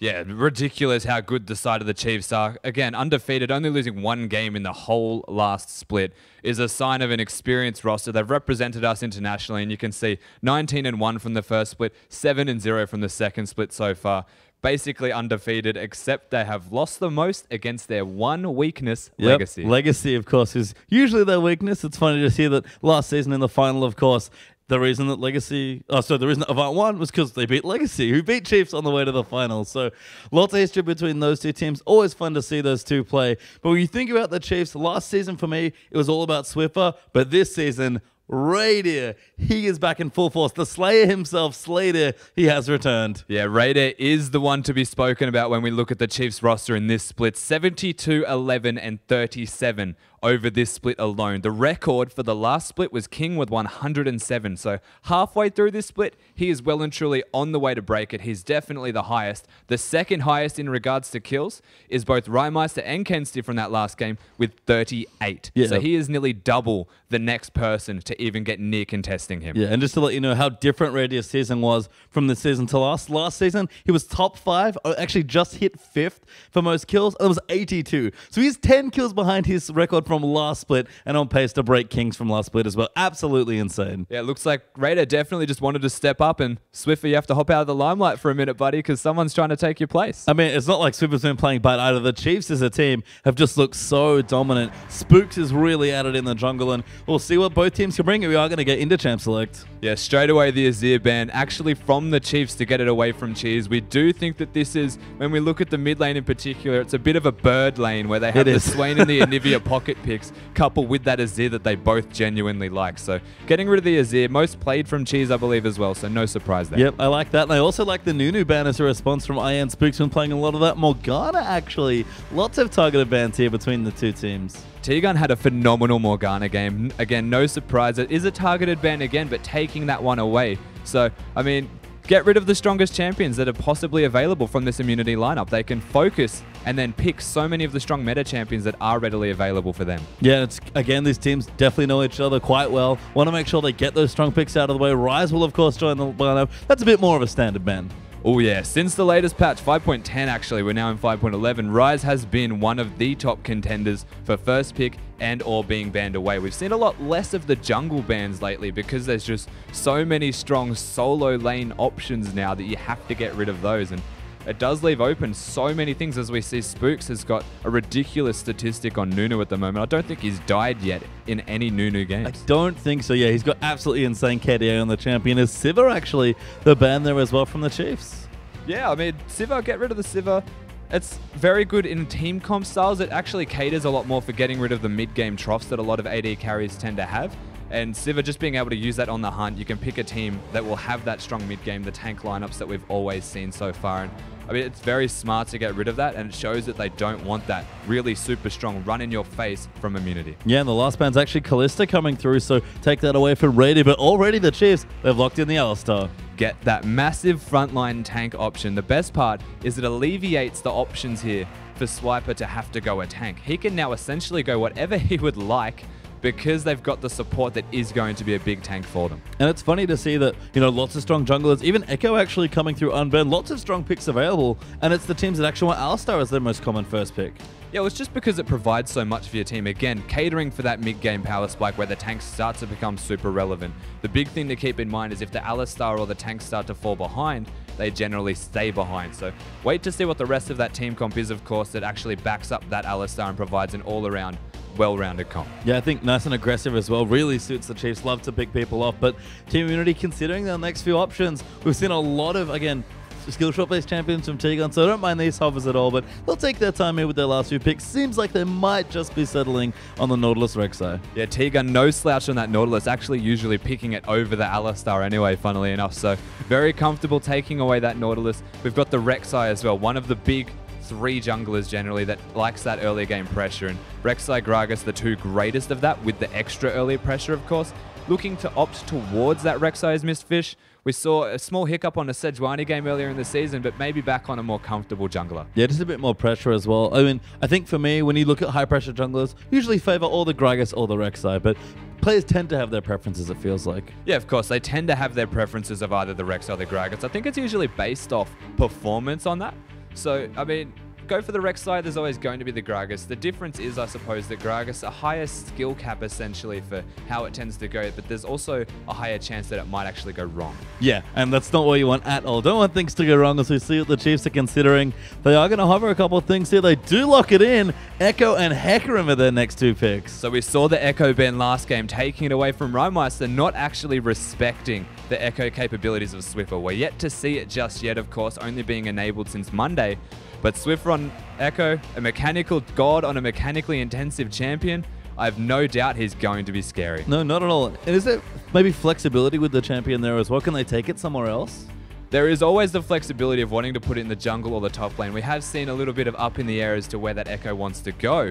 Yeah, ridiculous how good the side of the Chiefs are. Again, undefeated, only losing one game in the whole last split is a sign of an experienced roster. They've represented us internationally, and you can see 19-1 from the first split, 7-0 from the second split so far. Basically undefeated, except they have lost the most against their one weakness, Legacy. Legacy, of course, is usually their weakness. It's funny to see that last season in the final, of course, the reason that the reason that Avant won was because they beat Legacy, who beat Chiefs on the way to the final. So lots of history between those two teams. Always fun to see those two play. But when you think about the Chiefs, last season for me, it was all about Swiffer. But this season, Raider, he is back in full force. The Slayer himself, Slater, he has returned. Yeah, Raider is the one to be spoken about when we look at the Chiefs roster in this split. 72-11 and 37 over this split alone. The record for the last split was King with 107. So halfway through this split, he is well and truly on the way to break it. He's definitely the highest. The second highest in regards to kills is both Rymeister and Kensti from that last game with 38. Yeah. So he is nearly double the next person to even get near contesting him. Yeah, and just to let you know how different Radius' season was from this season to last season, he was top 5, actually just hit 5th for most kills, and it was 82. So he's 10 kills behind his record from last split and on pace to break Kings from last split as well. Absolutely insane. Yeah, it looks like Raider definitely just wanted to step up, and Swiffer, you have to hop out of the limelight for a minute, buddy, because someone's trying to take your place. I mean, it's not like Swiffer's been playing bad either. The Chiefs as a team have just looked so dominant. Spooks is really at it in the jungle, and we'll see what both teams can bring. We are going to get into Champ Select. Yeah, straight away the Azir ban, actually from the Chiefs to get it away from Cheese. We do think that this is, when we look at the mid lane in particular, it's a bit of a bird lane where they have the Swain and the Anivia pocket picks, coupled with that Azir that they both genuinely like. So getting rid of the Azir, most played from Cheese, I believe, as well. So no surprise there. Yep, I like that. And I also like the Nunu ban as a response from IN. Spooks been playing a lot of that. Morgana, actually. Lots of targeted bans here between the two teams. T-Gun had a phenomenal Morgana game. Again, no surprise. It is a targeted ban again, but taking that one away. So, I mean, get rid of the strongest champions that are possibly available from this immunity lineup. They can focus and then pick so many of the strong meta champions that are readily available for them. Yeah, again, these teams definitely know each other quite well. Want to make sure they get those strong picks out of the way. Ryze will, of course, join the lineup. That's a bit more of a standard ban. Oh yeah, since the latest patch, 5.10 actually, we're now in 5.11, Ryze has been one of the top contenders for first pick and or being banned away. We've seen a lot less of the jungle bans lately because there's just so many strong solo lane options now that you have to get rid of those. And it does leave open so many things, as we see Spooks has got a ridiculous statistic on Nunu at the moment. I don't think he's died yet in any Nunu games. I don't think so, yeah. He's got absolutely insane KDA on the champion. Is Sivir actually the ban there as well from the Chiefs? Yeah, I mean, Sivir, get rid of the Sivir. It's very good in team comp styles. It actually caters a lot more for getting rid of the mid-game troughs that a lot of AD carries tend to have. And Sivir just being able to use that on the hunt, you can pick a team that will have that strong mid-game, the tank lineups that we've always seen so far. And I mean, it's very smart to get rid of that, and it shows that they don't want that really super strong run in your face from immunity. Yeah, and the last ban's actually Callista coming through, so take that away from Rady. But already the Chiefs, they've locked in the Alistar. Get that massive frontline tank option. The best part is it alleviates the options here for Swiper to have to go a tank. He can now essentially go whatever he would like, because they've got the support that is going to be a big tank for them. And it's funny to see that, you know, lots of strong junglers, even Echo actually coming through unburned, lots of strong picks available, and it's the teams that actually want Alistar as their most common first pick. Yeah, well, it's just because it provides so much for your team. Again, catering for that mid-game power spike where the tanks start to become super relevant. The big thing to keep in mind is if the Alistar or the tanks start to fall behind, they generally stay behind. So wait to see what the rest of that team comp is, of course, that actually backs up that Alistar and provides an all-around well-rounded comp. Yeah, I think nice and aggressive as well. Really suits the Chiefs. Love to pick people off. But Team Immunity, considering their next few options, we've seen a lot of, again, skill shot-based champions from T-Gun, so I don't mind these hovers at all, but they'll take their time here with their last few picks. Seems like they might just be settling on the Nautilus Rek'Sai. Yeah, T-Gun, no slouch on that Nautilus, actually usually picking it over the Alistar anyway, funnily enough, so very comfortable taking away that Nautilus. We've got the Rek'Sai as well, one of the big 3 junglers generally that likes that early game pressure, and Rek'Sai, Gragas, the 2 greatest of that, with the extra early pressure, of course. Looking to opt towards that Rek'Sai's missed fish. We saw a small hiccup on a Sejuani game earlier in the season, but maybe back on a more comfortable jungler. Yeah, just a bit more pressure as well. I mean, I think for me, when you look at high-pressure junglers, usually favor all the Gragas or the Rek'Sai, but players tend to have their preferences, it feels like. Yeah, of course. They tend to have their preferences of either the Rex or the Gragas. I think it's usually based off performance on that. So, I mean, go for the Rex side, there's always going to be the Gragas. The difference is, I suppose, that Gragas a higher skill cap essentially for how it tends to go, but there's also a higher chance that it might actually go wrong. Yeah, and that's not what you want at all. Don't want things to go wrong, as we see what the Chiefs are considering. They are going to hover a couple of things here. They do lock it in. Echo and Hecarim are their next 2 picks. So we saw the Echo ban last game, taking it away from Rhymeister, not actually respecting the Echo capabilities of Swiffer. We're yet to see it just yet, of course, only being enabled since Monday. But Swiffer on Echo, a mechanical god on a mechanically intensive champion, I have no doubt he's going to be scary. No, not at all. And is there maybe flexibility with the champion there as well? Can they take it somewhere else? There is always the flexibility of wanting to put it in the jungle or the top lane. We have seen a little bit of up in the air as to where that Echo wants to go.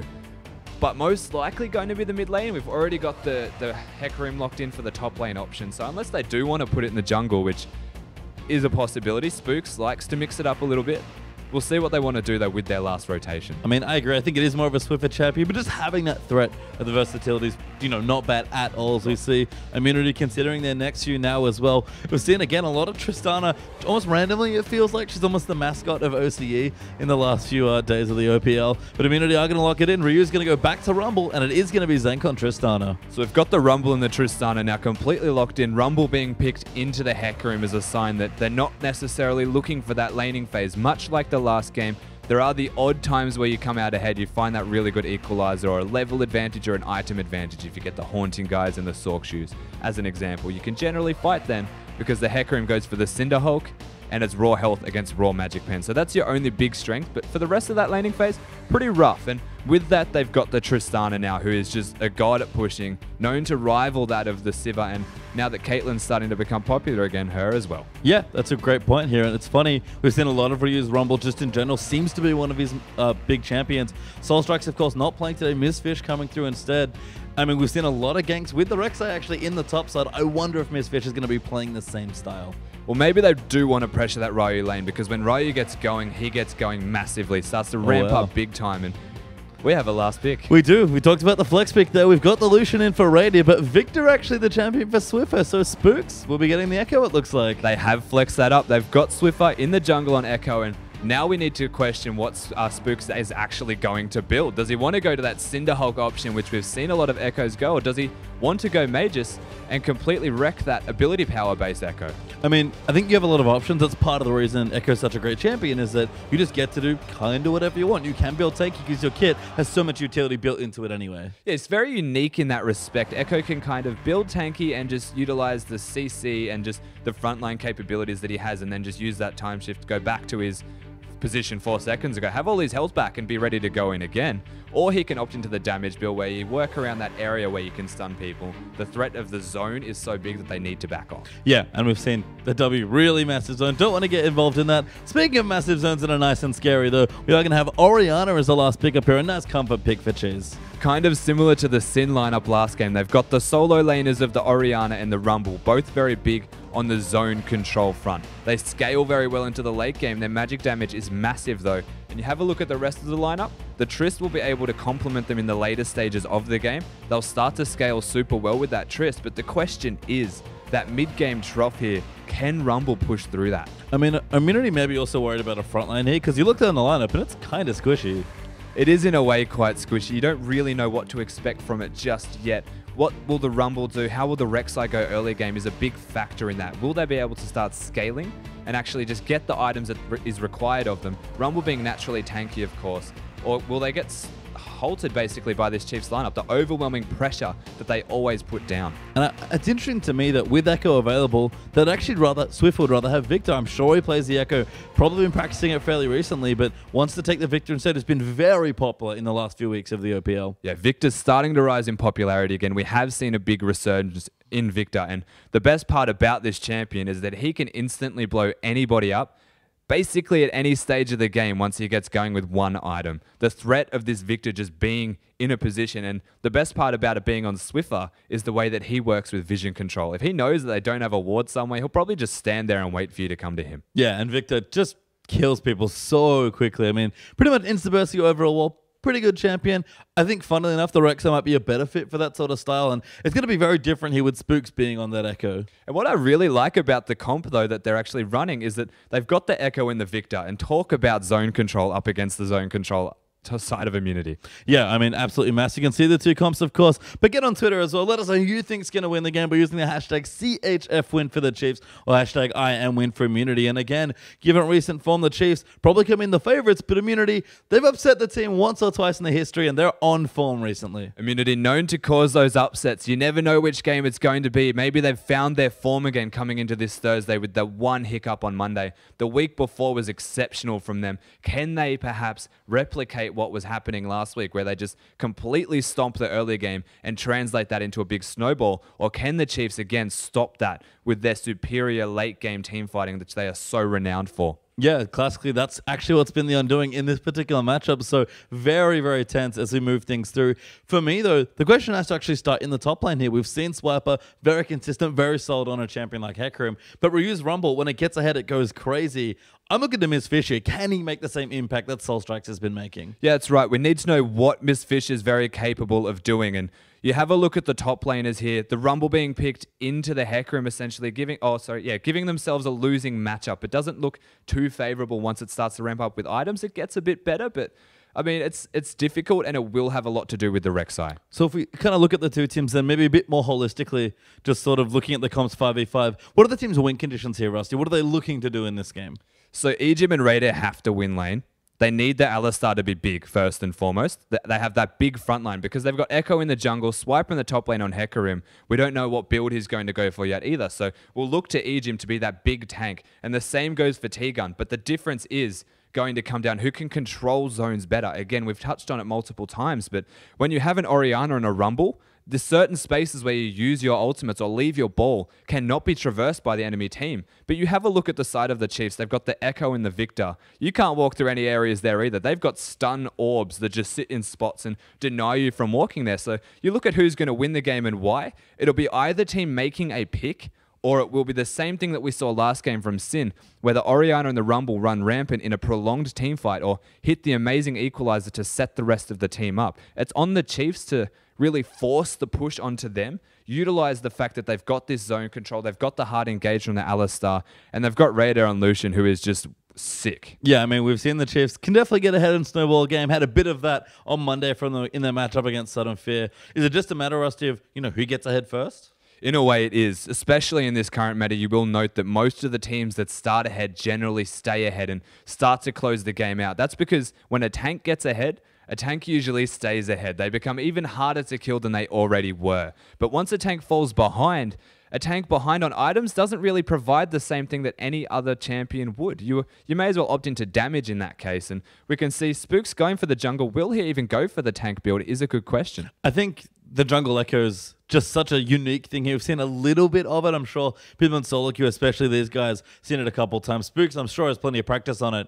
But most likely going to be the mid lane. We've already got the Hecarim locked in for the top lane option. So unless they do want to put it in the jungle, which is a possibility, Spooks likes to mix it up a little bit. We'll see what they want to do, though, with their last rotation. I mean, I agree. I think it is more of a Swiffer champion, but just having that threat of the versatility is, not bad at all, as we see Immunity considering their next few now as well. We've seen, again, a lot of Tristana. Almost randomly, it feels like she's almost the mascot of OCE in the last few days of the OPL. But Immunity are going to lock it in. Ryu's going to go back to Rumble, and it is going to be Zenkon Tristana. So we've got the Rumble and the Tristana now completely locked in. Rumble being picked into the Hecarim is a sign that they're not necessarily looking for that laning phase, much like the last game. There are the odd times where you come out ahead, you find that really good equalizer or a level advantage or an item advantage if you get the Haunting guys and the Sork shoes. As an example, you can generally fight then because the Hecarim goes for the Cinder Hulk and it's raw health against raw magic pen. So that's your only big strength, but for the rest of that laning phase, pretty rough. And with that, they've got the Tristana now, who is just a god at pushing, known to rival that of the Sivir, and now that Caitlyn's starting to become popular again, her as well. Yeah, that's a great point here, and it's funny, we've seen a lot of Ryu's Rumble just in general, seems to be one of his big champions. Soul Strike's, of course, not playing today, Mistfish coming through instead. I mean, we've seen a lot of ganks with the Rek'Sai actually in the top side. I wonder if Mistfish is going to be playing the same style. Well, maybe they do want to pressure that Ryu lane, because when Ryu gets going, he gets going massively, starts to ramp up big time, and we have a last pick. We do. We talked about the flex pick there. We've got the Lucian in for Radiant, but Victor actually the champion for Swiffer, so Spooks will be getting the Echo, it looks like. They have flexed that up. They've got Swiffer in the jungle on Echo, and now we need to question what Spooks is actually going to build. Does he want to go to that Cinder Hulk option, which we've seen a lot of Echoes go, or does he want to go Magus and completely wreck that ability power-based Echo? I mean, I think you have a lot of options. That's part of the reason Echo's such a great champion, is that you just get to do kind of whatever you want. You can build tanky because your kit has so much utility built into it anyway. Yeah, it's very unique in that respect. Echo can kind of build tanky and just utilize the CC and just the frontline capabilities that he has, and then just use that time shift to go back to his position 4 seconds ago, have all his health back and be ready to go in again. Or he can opt into the damage build where you work around that area where you can stun people. The threat of the zone is so big that they need to back off. Yeah, and we've seen the W really massive zone. Don't want to get involved in that. Speaking of massive zones that are nice and scary though, we are going to have Orianna as the last pick up here. A nice comfort pick for Cheese. Kind of similar to the Sin lineup last game. They've got the solo laners of the Orianna and the Rumble, both very big on the zone control front. They scale very well into the late game. Their magic damage is massive though. And you have a look at the rest of the lineup, the Trist will be able to complement them in the later stages of the game. They'll start to scale super well with that Trist, but the question is, that mid-game trough here, can Rumble push through that? I mean, Immunity may be also worried about a frontline here, because you look down the lineup and it's kind of squishy. It is in a way quite squishy. You don't really know what to expect from it just yet. What will the Rumble do? How will the Rek'Sai go early game is a big factor in that. Will they be able to start scaling and actually just get the items that is required of them? Rumble being naturally tanky, of course. Or will they get halted basically by this Chiefs lineup, the overwhelming pressure that they always put down? And it's interesting to me that with Echo available, that actually Swift would rather have Victor. I'm sure he plays the Echo, probably been practicing it fairly recently, but wants to take the Victor instead. It's been very popular in the last few weeks of the OPL. Yeah, Victor's starting to rise in popularity again. We have seen a big resurgence in Victor, and the best part about this champion is that he can instantly blow anybody up basically at any stage of the game once he gets going with one item. The threat of this Victor just being in a position, and the best part about it being on Swiffer is the way that he works with vision control. If he knows that they don't have a ward somewhere, he'll probably just stand there and wait for you to come to him. Yeah, and Victor just kills people so quickly. I mean, pretty much insta-bursts you over a wall. pretty good champion. I think, funnily enough, the Rexo might be a better fit for that sort of style, and it's going to be very different here with Spooks being on that Echo. And what I really like about the comp, though, that they're actually running is that they've got the Echo and the Victor, and talk about zone control up against the zone control side of immunity. Yeah, I mean, absolutely massive. You can see the two comps, of course, but get on Twitter as well. Let us know who you think's going to win the game by using the hashtag CHFWin for the Chiefs or hashtag IAmWin for immunity. And again, given recent form, the Chiefs probably come in the favorites, but immunity, they've upset the team once or twice in the history, and they're on form recently. Immunity known to cause those upsets. You never know which game it's going to be. Maybe they've found their form again coming into this Thursday with the one hiccup on Monday. The week before was exceptional from them. Can they perhaps replicate what was happening last week, where they just completely stomp the earlier game and translate that into a big snowball? Or can the Chiefs again stop that with their superior late game team fighting that they are so renowned for? Yeah, classically, that's actually what's been the undoing in this particular matchup. So very, very tense as we move things through. For me, though, the question has to actually start in the top lane here. We've seen Swiper very consistent, very solid on a champion like Hecarim. But Ryu's Rumble, when it gets ahead, it goes crazy. I'm looking to Miss Fish here. Can he make the same impact that Soul Strikes has been making? Yeah, that's right. We need to know what Miss Fish is very capable of doing. And you have a look at the top laners here. The Rumble being picked into the Hecarim, essentially giving themselves a losing matchup. It doesn't look too favorable once it starts to ramp up with items. It gets a bit better, but I mean, it's difficult, and it will have a lot to do with the Rek'Sai. So if we kind of look at the two teams then, maybe a bit more holistically, just sort of looking at the comps 5v5, what are the team's win conditions here, Rusty? What are they looking to do in this game? So Egypt and Raider have to win lane. They need the Alistar to be big, first and foremost. They have that big front line because they've got Echo in the jungle, Swiper in the top lane on Hecarim. We don't know what build he's going to go for yet either. So we'll look to Egypt to be that big tank. And the same goes for T-Gun. But the difference is going to come down who can control zones better. Again, we've touched on it multiple times, but when you have an Orianna and a Rumble, the certain spaces where you use your ultimates or leave your ball cannot be traversed by the enemy team. But you have a look at the side of the Chiefs. They've got the Echo and the Victor. You can't walk through any areas there either. They've got stun orbs that just sit in spots and deny you from walking there. So you look at who's going to win the game and why. It'll be either team making a pick, or it will be the same thing that we saw last game from Sin, where the Orianna and the Rumble run rampant in a prolonged team fight or hit the amazing equalizer to set the rest of the team up. It's on the Chiefs to really force the push onto them, utilize the fact that they've got this zone control, they've got the hard engage from the Alistar, and they've got Raider on Lucian, who is just sick. Yeah, I mean, we've seen the Chiefs can definitely get ahead in Snowball game. Had a bit of that on Monday in their matchup against Sudden Fear. Is it just a matter, Rusty, of who gets ahead first? In a way, it is. Especially in this current meta, you will note that most of the teams that start ahead generally stay ahead and start to close the game out. That's because when a tank gets ahead, a tank usually stays ahead. They become even harder to kill than they already were. But once a tank falls behind, a tank behind on items doesn't really provide the same thing that any other champion would. You may as well opt into damage in that case. And we can see Spooks going for the jungle. Will he even go for the tank build is a good question. I think the jungle echo is just such a unique thing here. We've seen a little bit of it. I'm sure people in solo queue, especially these guys, seen it a couple times. Spooks, I'm sure, has plenty of practice on it.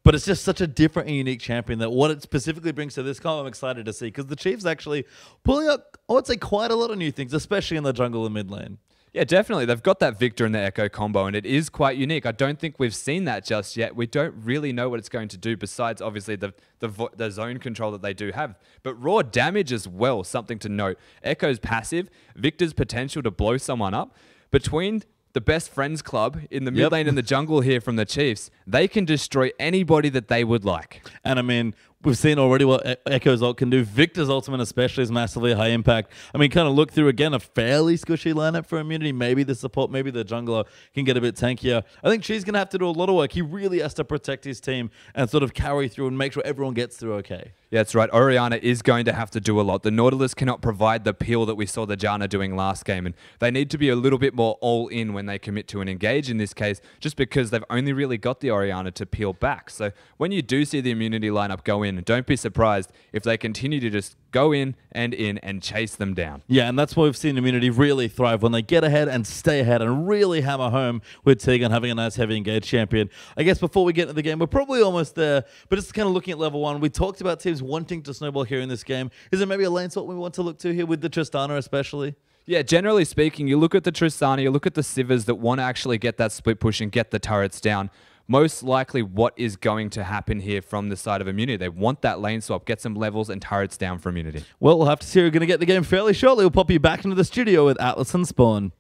But it's just such a different and unique champion that what it specifically brings to this comp, I'm excited to see. Because the Chiefs actually pulling up, I would say, quite a lot of new things, especially in the jungle and mid lane. Yeah, definitely. They've got that Victor and the Echo combo, and it is quite unique. I don't think we've seen that just yet. We don't really know what it's going to do, besides, obviously, the zone control that they do have. But raw damage as well, something to note. Echo's passive, Victor's potential to blow someone up. Between the best friends club in the mid lane and the jungle here from the Chiefs, they can destroy anybody that they would like. And I mean, we've seen already what Echo's ult can do. Victor's ultimate especially is massively high impact. I mean, kind of look through, again, a fairly squishy lineup for immunity. Maybe the support, maybe the jungler can get a bit tankier. I think she's going to have to do a lot of work. He really has to protect his team and sort of carry through and make sure everyone gets through okay. Yeah, that's right. Orianna is going to have to do a lot. The Nautilus cannot provide the peel that we saw the Janna doing last game, and they need to be a little bit more all-in when they commit to an engage in this case, just because they've only really got the Orianna to peel back. So when you do see the immunity lineup go in, don't be surprised if they continue to just go in and chase them down. Yeah, and that's why we've seen immunity really thrive when they get ahead and stay ahead and really hammer home with Tegan having a nice heavy engage champion. I guess before we get into the game, we're probably almost there, but just kind of looking at level 1, we talked about teams wanting to snowball here in this game. Is there maybe a lane sort we want to look to here with the Tristana especially? Yeah, generally speaking, you look at the Tristana, you look at the Sivers that want to actually get that split push and get the turrets down. most likely what is going to happen here from the side of Immunity. They want that lane swap, get some levels and turrets down for Immunity. Well, we'll have to see. We're going to get the game fairly shortly. We'll pop you back into the studio with Atlas and Spawn.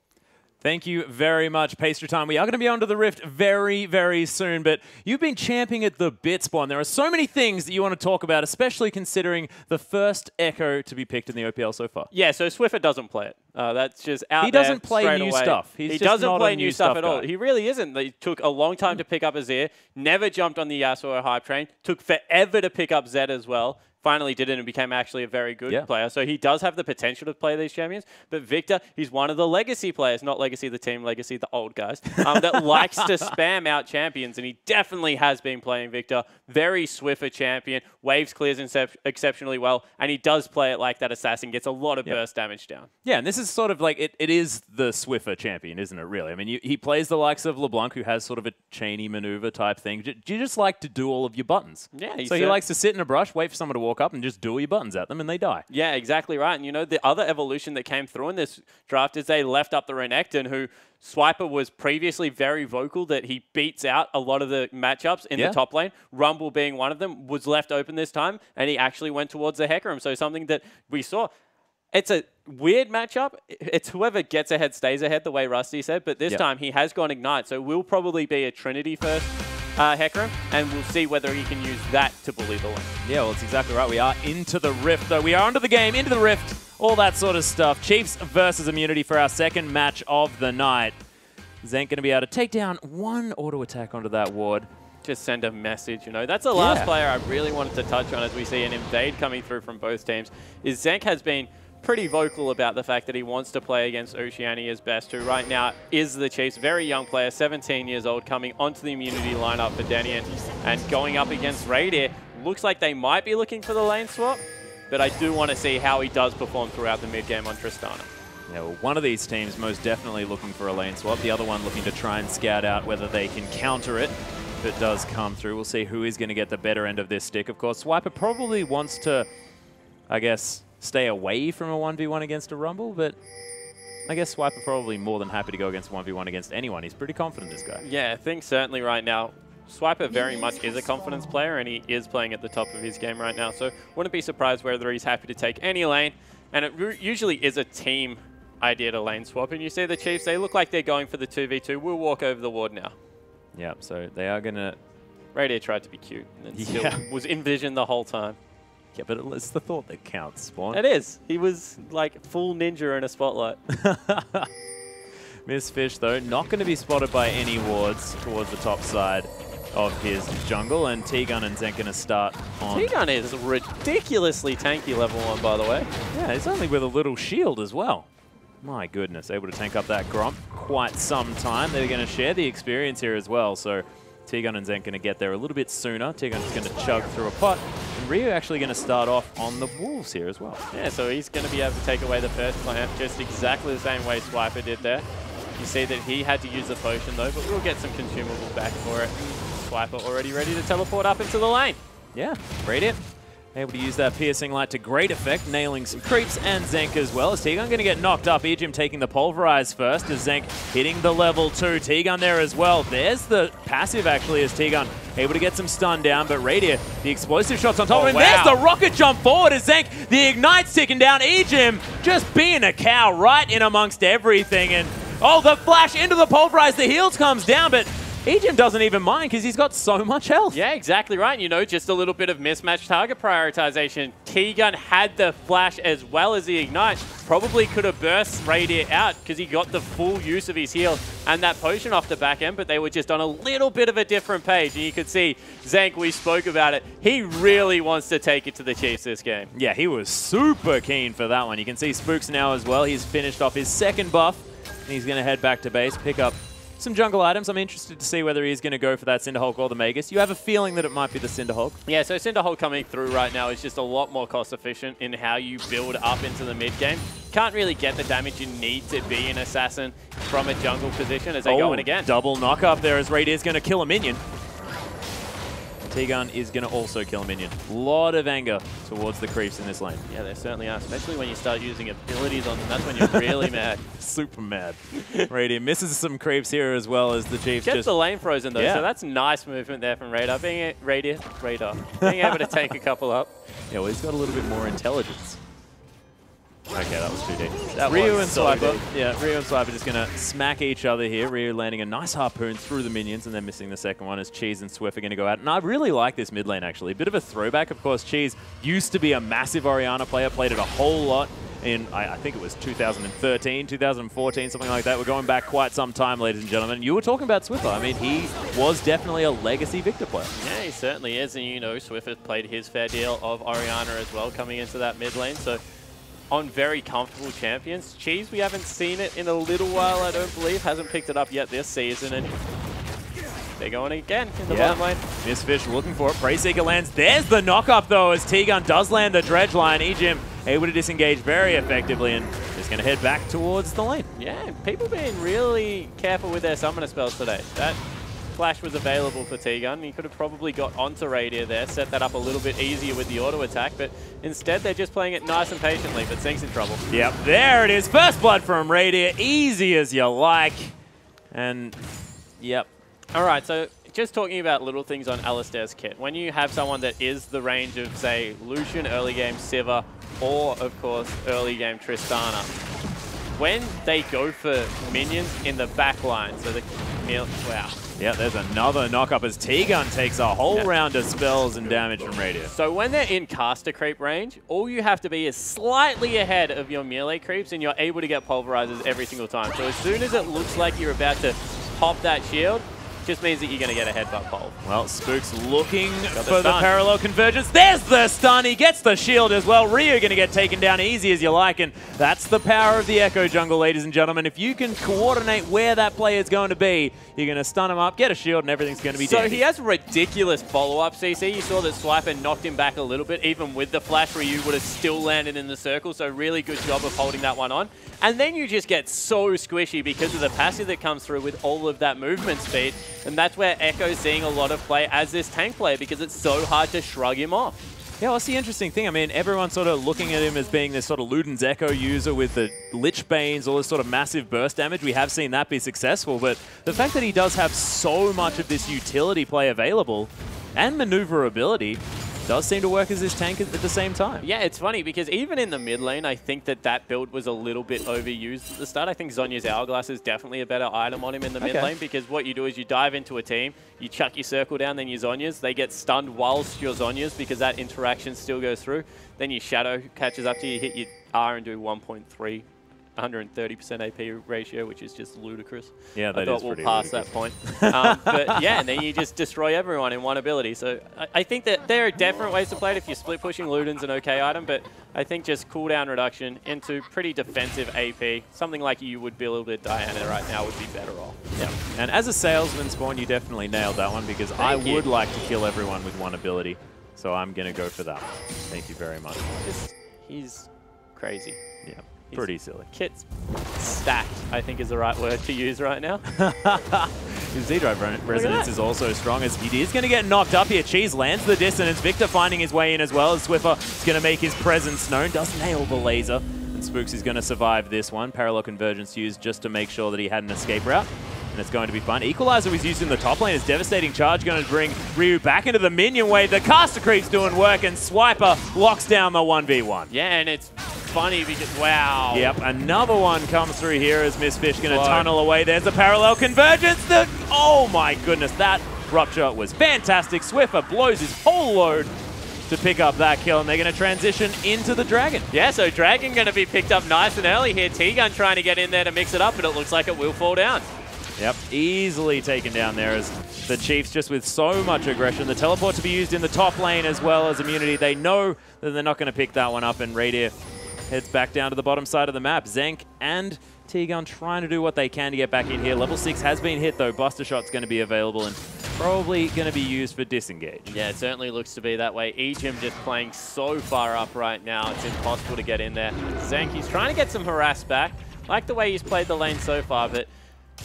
Thank you very much, Pastry Time. We are going to be onto the Rift very, very soon, but you've been champing at the bit, Spawn. There are so many things that you want to talk about, especially considering the first Echo to be picked in the OPL so far. Yeah, so Swiffer doesn't play it. That's just out there. He doesn't play new away. stuff. He doesn't play new stuff at all. He really isn't. They took a long time to pick up Azir, never jumped on the Yasuo hype train, took forever to pick up Zed as well. Finally did it and became actually a very good player. So he does have the potential to play these champions. But Victor, he's one of the legacy players, not legacy the team, legacy the old guys, that likes to spam out champions. And he definitely has been playing Victor. Very Swiffer champion. Waves clears exceptionally well. And he does play it like that assassin. Gets a lot of burst damage down. Yeah, and this is sort of like, it is the Swiffer champion, isn't it, really? I mean, he plays the likes of LeBlanc, who has sort of a chainy maneuver type thing. Do you just like to do all of your buttons? Yeah. So he likes to sit in a brush, wait for someone to walk up and just do all your buttons at them and they die. Yeah, exactly right. And you know, the other evolution that came through in this draft is they left up the Renekton, who Swiper was previously very vocal that he beats out a lot of the matchups in the top lane. Rumble being one of them was left open this time, and he actually went towards the Hecarim. So something that we saw. It's a weird matchup. It's whoever gets ahead stays ahead, the way Rusty said. But this time he has gone Ignite, so will probably be a Trinity first Hecarim, and we'll see whether he can use that to bully the lane. Yeah, well, it's exactly right. We are into the Rift, though. We are onto the game, into the Rift, all that sort of stuff. Chiefs versus Immunity for our second match of the night. Zenk going to be able to take down one auto attack onto that ward. Just send a message, you know. That's the last player I really wanted to touch on as we see an invade coming through from both teams. Is Zenk has been pretty vocal about the fact that he wants to play against Oceania's best, who right now is the Chiefs. Very young player, 17 years old, coming onto the Immunity lineup for Denian and going up against Radier. Looks like they might be looking for the lane swap, but I do want to see how he does perform throughout the mid-game on Tristana. Yeah, well, one of these teams most definitely looking for a lane swap. The other one looking to try and scout out whether they can counter it if it does come through. We'll see who is going to get the better end of this stick. Of course, Swiper probably wants to, I guess, stay away from a 1v1 against a Rumble, but I guess Swiper probably more than happy to go against 1v1 against anyone. He's pretty confident, this guy. Yeah, I think certainly right now, Swiper very much is a confidence player, and he is playing at the top of his game right now. So wouldn't be surprised whether he's happy to take any lane. And it usually is a team idea to lane swap. And you see the Chiefs, they look like they're going for the 2v2. We'll walk over the ward now. Yeah, so they are going to... Radier tried to be cute and still was envisioned the whole time. Yeah, but it's the thought that counts, Spawn. It is. He was like full ninja in a spotlight. Miss Fish, though, not going to be spotted by any wards towards the top side of his jungle, and T-Gun and Zenk going to start on... T-Gun is ridiculously tanky level 1, by the way. Yeah, he's only with a little shield as well. My goodness, able to tank up that Gromp quite some time. They're going to share the experience here as well, so T-Gun and Zenk going to get there a little bit sooner. T-Gun's going to chug through a pot, and Ryu actually going to start off on the Wolves here as well. Yeah, so he's going to be able to take away the first plant just exactly the same way Swiper did there. You see that he had to use the potion though, but we'll get some consumable back for it. Swiper already ready to teleport up into the lane. Yeah, Radiant able to use that piercing light to great effect, nailing some creeps, and Zenk as well. As T-Gun going to get knocked up, Ejim taking the pulverize first, as Zenk hitting the level 2. T-Gun there as well. There's the passive actually, as T-Gun able to get some stun down, but Radier, the explosive shots on top of him. There's the rocket jump forward as Zenk, the ignite's ticking down. Ejim just being a cow right in amongst everything, and oh, the flash into the pulverize, the heals comes down, but Ejim doesn't even mind because he's got so much health. Yeah, exactly right. You know, just a little bit of mismatched target prioritization. T-Gun had the flash as well as the ignite. Probably could have burst Radier out because he got the full use of his heal and that potion off the back end, but they were just on a little bit of a different page. And you could see Zenk, we spoke about it. He really wants to take it to the Chiefs this game. Yeah, he was super keen for that one. You can see Spooks now as well. He's finished off his second buff. And he's going to head back to base, pick up some jungle items. I'm interested to see whether he's going to go for that Cinderhulk or the Magus. You have a feeling that it might be the Cinderhulk? Yeah, so Cinderhulk coming through right now is just a lot more cost efficient in how you build up into the mid game. Can't really get the damage you need to be an assassin from a jungle position as they go in again. Double knock up there as Radier's going to kill a minion. T-Gun is going to also kill a minion. A lot of anger towards the creeps in this lane. Yeah, there certainly are, especially when you start using abilities on them. That's when you're really mad. Super mad. Radiant misses some creeps here as well as the Chiefs Gets the lane frozen though, so that's nice movement there from Radar. Being able to take a couple up. Yeah, well, he's got a little bit more intelligence. Okay, that was too deep. That Ryu was and so Swiper. deep. Yeah, Ryu and Swiper just going to smack each other here. Ryu landing a nice harpoon through the minions and then missing the second one as Cheese and Swift are going to go out. And I really like this mid lane, actually. A bit of a throwback. Of course, Cheese used to be a massive Orianna player, played it a whole lot in, I think it was 2013, 2014, something like that. We're going back quite some time, ladies and gentlemen. You were talking about Swiffer. I mean, he was definitely a legacy Victor player. Yeah, he certainly is. And you know, Swift has played his fair deal of Orianna as well coming into that mid lane. So on very comfortable champions. Cheese, we haven't seen it in a little while, I don't believe. Hasn't picked it up yet this season. And they're going again in the bottom lane. Mistfish looking for it. Preyseeker lands. There's the knock-up, though, as T-Gun does land the dredge line. Ejim able to disengage very effectively and is going to head back towards the lane. Yeah, people being really careful with their summoner spells today. That flash was available for T-Gun. He could have probably got onto Radier there, set that up a little bit easier with the auto attack, but instead they're just playing it nice and patiently, but Zink's in trouble. Yep, there it is. First blood from Radier. Easy as you like. And, yep. All right, so just talking about little things on Alistair's kit. When you have someone that is the range of, say, Lucian, early game Sivir, or, of course, early game Tristana, when they go for minions in the back line, so the... Wow. Yeah, there's another knock-up as T-Gun takes a whole round of spells and damage from Radier. So when they're in caster creep range, all you have to be is slightly ahead of your melee creeps and you're able to get pulverizers every single time. So as soon as it looks like you're about to pop that shield, just means that you're going to get a headbutt pulve. Well, Spook's looking for the parallel convergence. There's the stun. He gets the shield as well. Ryu going to get taken down easy as you like, and that's the power of the Echo Jungle, ladies and gentlemen. If you can coordinate where that player is going to be, you're going to stun him up, get a shield, and everything's going to be dandy. So he has ridiculous follow-up, CC. You saw that Swiper knocked him back a little bit. Even with the flash, Ryu would have still landed in the circle, so really good job of holding that one on. And then you just get so squishy because of the passive that comes through with all of that movement speed. And that's where Echo's seeing a lot of play as this tank player because it's so hard to shrug him off. Yeah, well, that's the interesting thing. I mean, everyone's sort of looking at him as being this sort of Luden's Echo user with the Lich Banes, all this sort of massive burst damage. We have seen that be successful, but the fact that he does have so much of this utility play available and maneuverability does seem to work as this tank at the same time. Yeah, it's funny because even in the mid lane, I think that that build was a little bit overused at the start. I think Zhonya's Hourglass is definitely a better item on him in the mid lane because what you do is you dive into a team, you chuck your circle down, then your Zhonya's. They get stunned whilst your Zhonya's because that interaction still goes through. Then your Shadow catches up to you, hit your R and do 1.3. 130% AP ratio, which is just ludicrous. Yeah, that I thought is we'll pretty pass ludicrous. that point. But yeah, and then you just destroy everyone in one ability. So I think that there are different ways to play it. If you're split pushing, Luden's an okay item, but I think just cooldown reduction into pretty defensive AP, something like you would build with Diana right now would be better off. Yeah, and as a salesman, Spawn, you definitely nailed that one because I would like to kill everyone with one ability. So I'm going to go for that. Thank you very much. He's crazy. Yeah. Pretty silly. Kit's stacked, I think is the right word to use right now. His Z-Drive resonance is also strong as he is going to get knocked up here. Cheese lands the dissonance. Victor finding his way in as well as Swiffer is going to make his presence known. Does nail the laser. And Spooks is going to survive this one. Parallel convergence used just to make sure that he had an escape route. And it's going to be fun. Equalizer was used in the top lane. His devastating charge going to bring Ryu back into the minion wave. The caster creep's doing work and Swiper locks down the 1v1. Yeah, and it's funny because, wow. Yep, another one comes through here as Mistfish going to tunnel away. There's a parallel convergence. Oh my goodness, that rupture was fantastic. Swiffer blows his whole load to pick up that kill, and they're going to transition into the Dragon. Yeah, so Dragon going to be picked up nice and early here. T-Gun trying to get in there to mix it up, but it looks like it will fall down. Yep, easily taken down there as the Chiefs just with so much aggression. The teleport to be used in the top lane as well as immunity. They know that they're not going to pick that one up, and Radier heads back down to the bottom side of the map. Zenk and T-Gun trying to do what they can to get back in here. Level 6 has been hit though. Buster Shot's going to be available and probably going to be used for disengage. Yeah, it certainly looks to be that way. Ejim just playing so far up right now, it's impossible to get in there. Zenk, he's trying to get some harass back. Like the way he's played the lane so far, but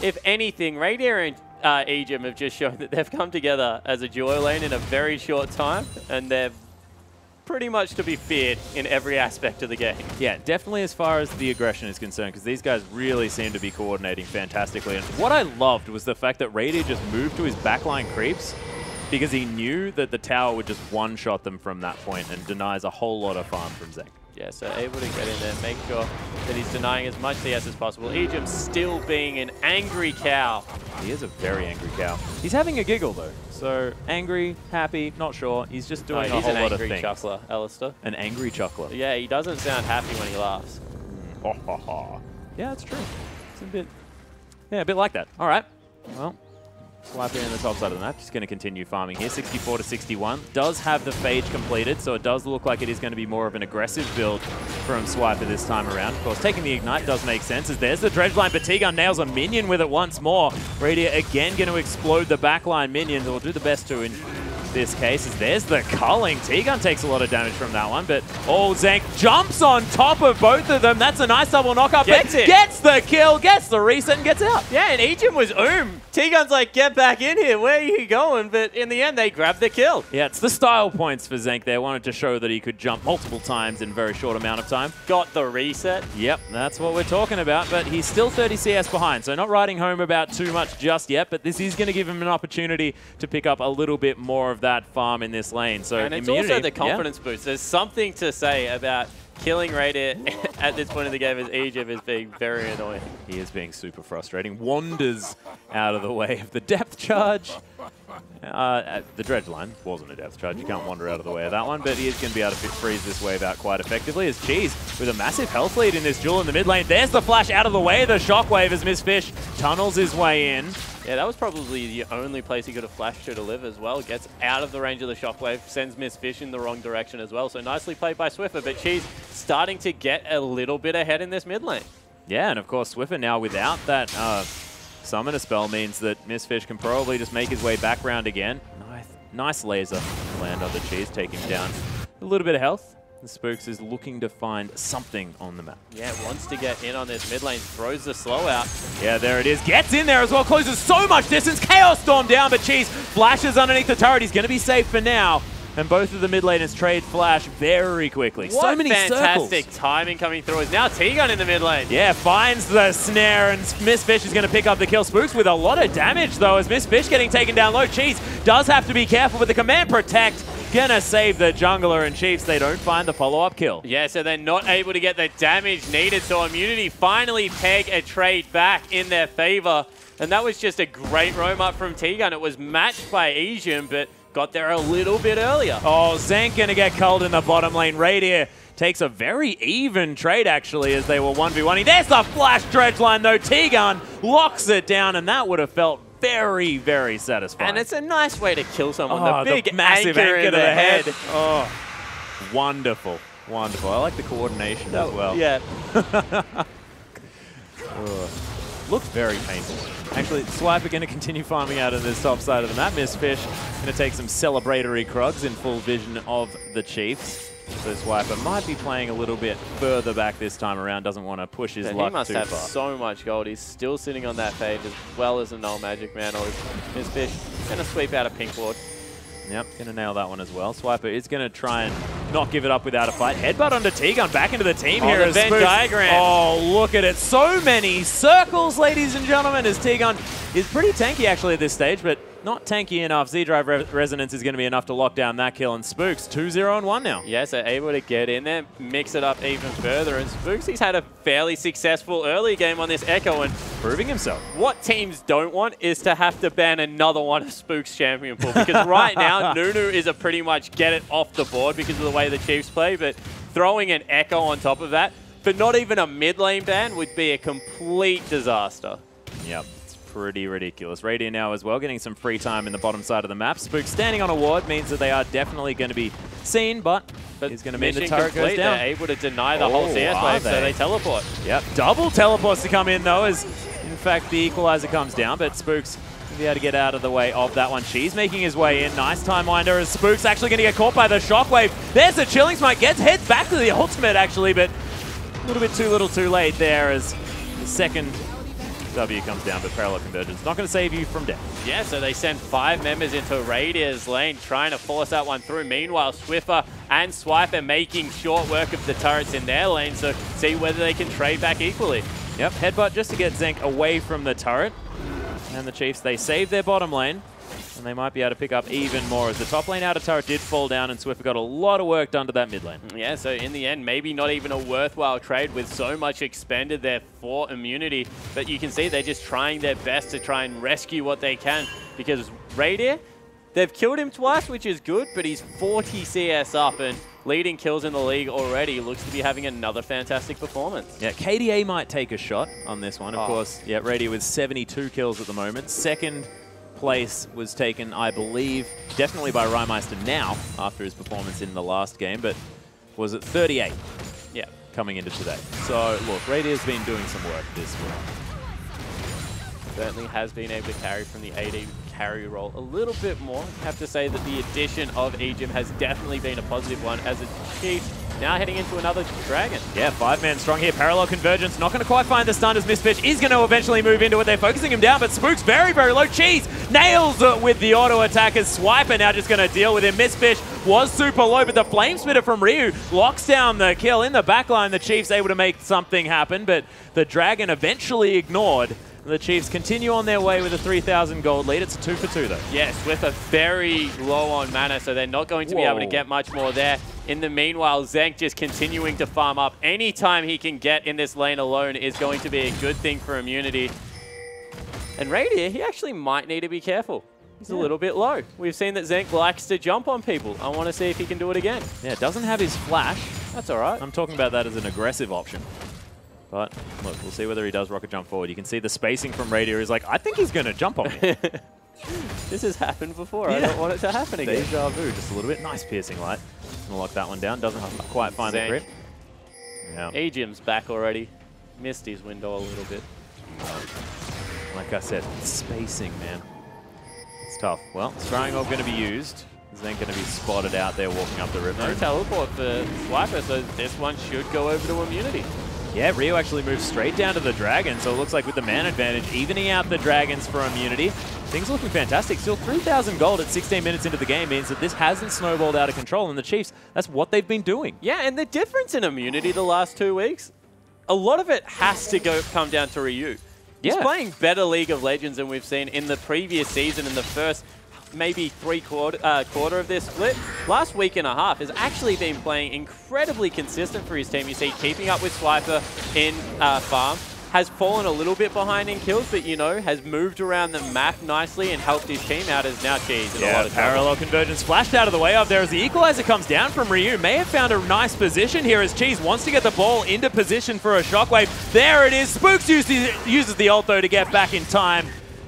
if anything, Radier Egypt have just shown that they've come together as a duo lane in a very short time, and they're pretty much to be feared in every aspect of the game. Yeah, definitely as far as the aggression is concerned, because these guys really seem to be coordinating fantastically. And what I loved was the fact that Radiant just moved to his backline creeps because he knew that the tower would just one-shot them from that point and denies a whole lot of farm from Zenk. Yeah, so able to get in there, make sure that he's denying as much CS as possible. Egypt still being an angry cow. He is a very angry cow. He's having a giggle, though. So, angry, happy, not sure. He's just doing a whole lot of things. He's an angry chuckler, Alistair. An angry chuckler. Yeah, he doesn't sound happy when he laughs. Yeah, that's true. It's a bit, yeah, a bit like that. All right. Well, Swiper in the top side of the map. He's going to continue farming here. 64 to 61. Does have the Phage completed, so it does look like it is going to be more of an aggressive build from Swiper this time around. Of course, taking the Ignite does make sense, as there's the Dredge line, but T-Gun nails a minion with it once more. Radiant again going to explode the backline minions, or do the best to in this case, as there's the culling. T-Gun takes a lot of damage from that one, but Zenk jumps on top of both of them. That's a nice double knockup. Gets the kill, gets the reset, and gets out. Yeah, and Egypt was T-Gun's like, get back in here, where are you going? But in the end, they grabbed the kill. Yeah, it's the style points for Zenk there. Wanted to show that he could jump multiple times in a very short amount of time. Got the reset. Yep, that's what we're talking about, but he's still 30 CS behind, so not riding home about too much just yet, but this is going to give him an opportunity to pick up a little bit more of that farm in this lane. So and it's also the confidence boost. There's something to say about killing Radiant at this point in the game as Egypt is being very annoying. He is being super frustrating. Wanders out of the way of the depth charge. The Dredge line wasn't a depth charge. You can't wander out of the way of that one, but he is going to be able to freeze this wave out quite effectively as Cheese with a massive health lead in this duel in the mid lane. There's the flash out of the way of the shockwave as Missfish tunnels his way in. Yeah, that was probably the only place he could have flashed to live as well. Gets out of the range of the shockwave, sends Missfish in the wrong direction as well. So nicely played by Swiffer, but Cheese starting to get a little bit ahead in this mid lane. Yeah, and of course Swiffer now without that summoner spell means that Missfish can probably just make his way back round again. Nice laser land on the Cheese, take him down. A little bit of health. The Spooks is looking to find something on the map. Yeah, wants to get in on this mid lane, throws the slow out. Yeah, there it is. Gets in there as well, closes so much distance. Chaos Storm down, but Cheese flashes underneath the turret. He's going to be safe for now. And both of the mid laners trade flash very quickly. What so many fantastic circles. timing coming through. Is now T-Gun in the mid lane. Yeah, finds the snare, and Missfish is going to pick up the kill. Spooks with a lot of damage, though, as Missfish getting taken down low. Cheese does have to be careful with the command protect. Gonna save the jungler, and Chiefs, they don't find the follow-up kill. Yeah, so they're not able to get the damage needed, so Immunity finally peg a trade back in their favor. And that was just a great roam up from T-Gun. It was matched by Asian, but got there a little bit earlier. Oh, Zenk gonna get culled in the bottom lane. Radiant takes a very even trade, actually, as they were 1v1ing. There's the flash dredge line, though. T-Gun locks it down, and that would have felt very, very satisfying. And it's a nice way to kill someone. Oh, the big massive anchor in to the head. Oh, wonderful. Wonderful. I like the coordination as well. Yeah. Looks very painful. Actually, Swiper going to continue farming out of this top side of the map. Missfish going to take some celebratory Krugs in full vision of the Chiefs. So Swiper might be playing a little bit further back this time around. Doesn't want to push his luck too far. He must have so much gold. He's still sitting on that page as well as a Null Magic Man. Or Missfish going to sweep out a Pink Ward. Yep, going to nail that one as well. Swiper is going to try and not give it up without a fight. Headbutt onto T-Gun, back into the team here. The Venn diagram. Oh, look at it. So many circles, ladies and gentlemen, as T-Gun is pretty tanky actually at this stage, but not tanky enough. Z-Drive Resonance is going to be enough to lock down that kill, and Spooks 2-0-1 now. Yeah, so able to get in there, mix it up even further, and Spooks, he's had a fairly successful early game on this Echo, and proving himself. What teams don't want is to have to ban another one of Spooks' champion pool, because right now, Nunu is a pretty much get it off the board because of the way the Chiefs play, but throwing an Echo on top of that, for not even a mid lane ban, would be a complete disaster. Yep. Pretty ridiculous. Radiant now as well, getting some free time in the bottom side of the map. Spook standing on a ward means that they are definitely going to be seen, but it's going to mean the turret goes down. They're able to deny the whole CS wave, so they teleport. Yep, double teleports to come in though, as in fact the equalizer comes down, but Spooks will be able to get out of the way of that one. She's making his way in. Nice time winder as Spooks actually going to get caught by the shockwave. There's the Chilling Smite, heads back to the ultimate actually, but a little bit too little too late there as the second W comes down, but parallel convergence not going to save you from death. Yeah, so they send 5 members into Radier's lane, trying to force that one through. Meanwhile, Swiffer and Swiper making short work of the turrets in their lane, so see whether they can trade back equally. Yep, headbutt just to get Zenk away from the turret. And the Chiefs, they save their bottom lane, and they might be able to pick up even more as the top lane outer turret did fall down, and Swiffer got a lot of work done to that mid lane. Yeah, so in the end, maybe not even a worthwhile trade with so much expended there for immunity. But you can see they're just trying their best to try and rescue what they can, because Radier, they've killed him twice, which is good, but he's 40 CS up and leading kills in the league already. Looks to be having another fantastic performance. Yeah, KDA might take a shot on this one. Of course, yeah, Radier with 72 kills at the moment. Second place was taken, I believe, definitely by Rymeister now after his performance in the last game, but was at 38 coming into today. So, look, Radier's been doing some work this week. Certainly has been able to carry from the AD carry role a little bit more. I have to say that the addition of Ejim has definitely been a positive one as a Chief now heading into another Dragon. Yeah, 5-man strong here. Parallel convergence. Not going to quite find the stun as Misfish is going to eventually move into it. They're focusing him down, but Spook's very, very low. Cheese nails it with the auto attack as Swiper now just going to deal with him. Misfish was super low, but the Flame Spitter from Ryu locks down the kill. In the backline, the Chiefs able to make something happen, but the Dragon eventually ignored. The Chiefs continue on their way with a 3,000 gold lead. It's a 2 for 2 though. Yes, with a very low on mana, so they're not going to be able to get much more there. In the meanwhile, Zenk just continuing to farm up. Anytime he can get in this lane alone is going to be a good thing for immunity. And Radier, he actually might need to be careful. He's a little bit low. We've seen that Zenk likes to jump on people. I want to see if he can do it again. Yeah, doesn't have his flash. That's all right. I'm talking about that as an aggressive option. But look, we'll see whether he does rocket jump forward. You can see the spacing from Radier is like, I think he's going to jump on me. This has happened before. Yeah. I don't want it to happen again. Deja vu, just a little bit. Nice piercing light. Gonna lock that one down. Doesn't quite find the grip. Yeah. Ejim's back already. Missed his window a little bit. Like I said, spacing, man. It's tough. Well, Triangle going to be used. Zenk going to be spotted out there walking up the river. No teleport for Swiper, so this one should go over to immunity. Yeah, Rio actually moves straight down to the Dragon, so it looks like with the man advantage, evening out the Dragons for immunity. Things looking fantastic. Still 3,000 gold at 16 minutes into the game means that this hasn't snowballed out of control, and the Chiefs, that's what they've been doing. Yeah, and the difference in immunity the last 2 weeks, a lot of it has to come down to Ryu. He's playing better League of Legends than we've seen in the previous season in the first maybe quarter of this split. Last week and a half has actually been playing incredibly consistent for his team. You see, keeping up with Swiper in farm, has fallen a little bit behind in kills, but, you know, has moved around the map nicely and helped his team out as now Cheese in a lot of trouble. Parallel convergence flashed out of the way up there as the equalizer comes down from Ryu. May have found a nice position here as Cheese wants to get the ball into position for a shockwave. There it is. Spooks uses the ult, though, to get back in time.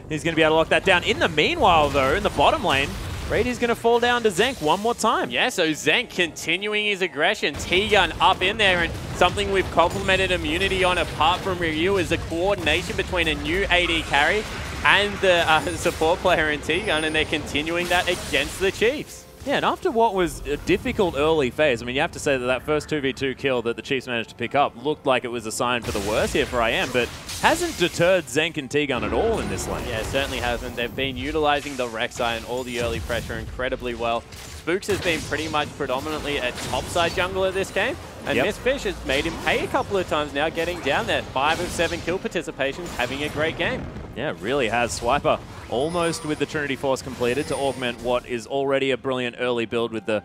He's going to be able to lock that down. In the meanwhile, though, in the bottom lane, Radier's going to fall down to Zenk one more time. Yeah, so Zenk continuing his aggression. T-Gun up in there, and something we've complimented immunity on apart from Ryu is the coordination between a new AD carry and the support player in T-Gun, and they're continuing that against the Chiefs. Yeah, and after what was a difficult early phase, I mean, you have to say that that first 2v2 kill that the Chiefs managed to pick up looked like it was a sign for the worse here for IM, but hasn't deterred Zenk and T-Gun at all in this lane. Yeah, it certainly hasn't. They've been utilizing the Rek'Sai and all the early pressure incredibly well. Spooks has been pretty much predominantly a topside jungler this game, and Misfish has made him pay a couple of times now getting down there. 5 of 7 kill participations, having a great game. Yeah, it really has. Swiper almost with the Trinity Force completed to augment what is already a brilliant early build with the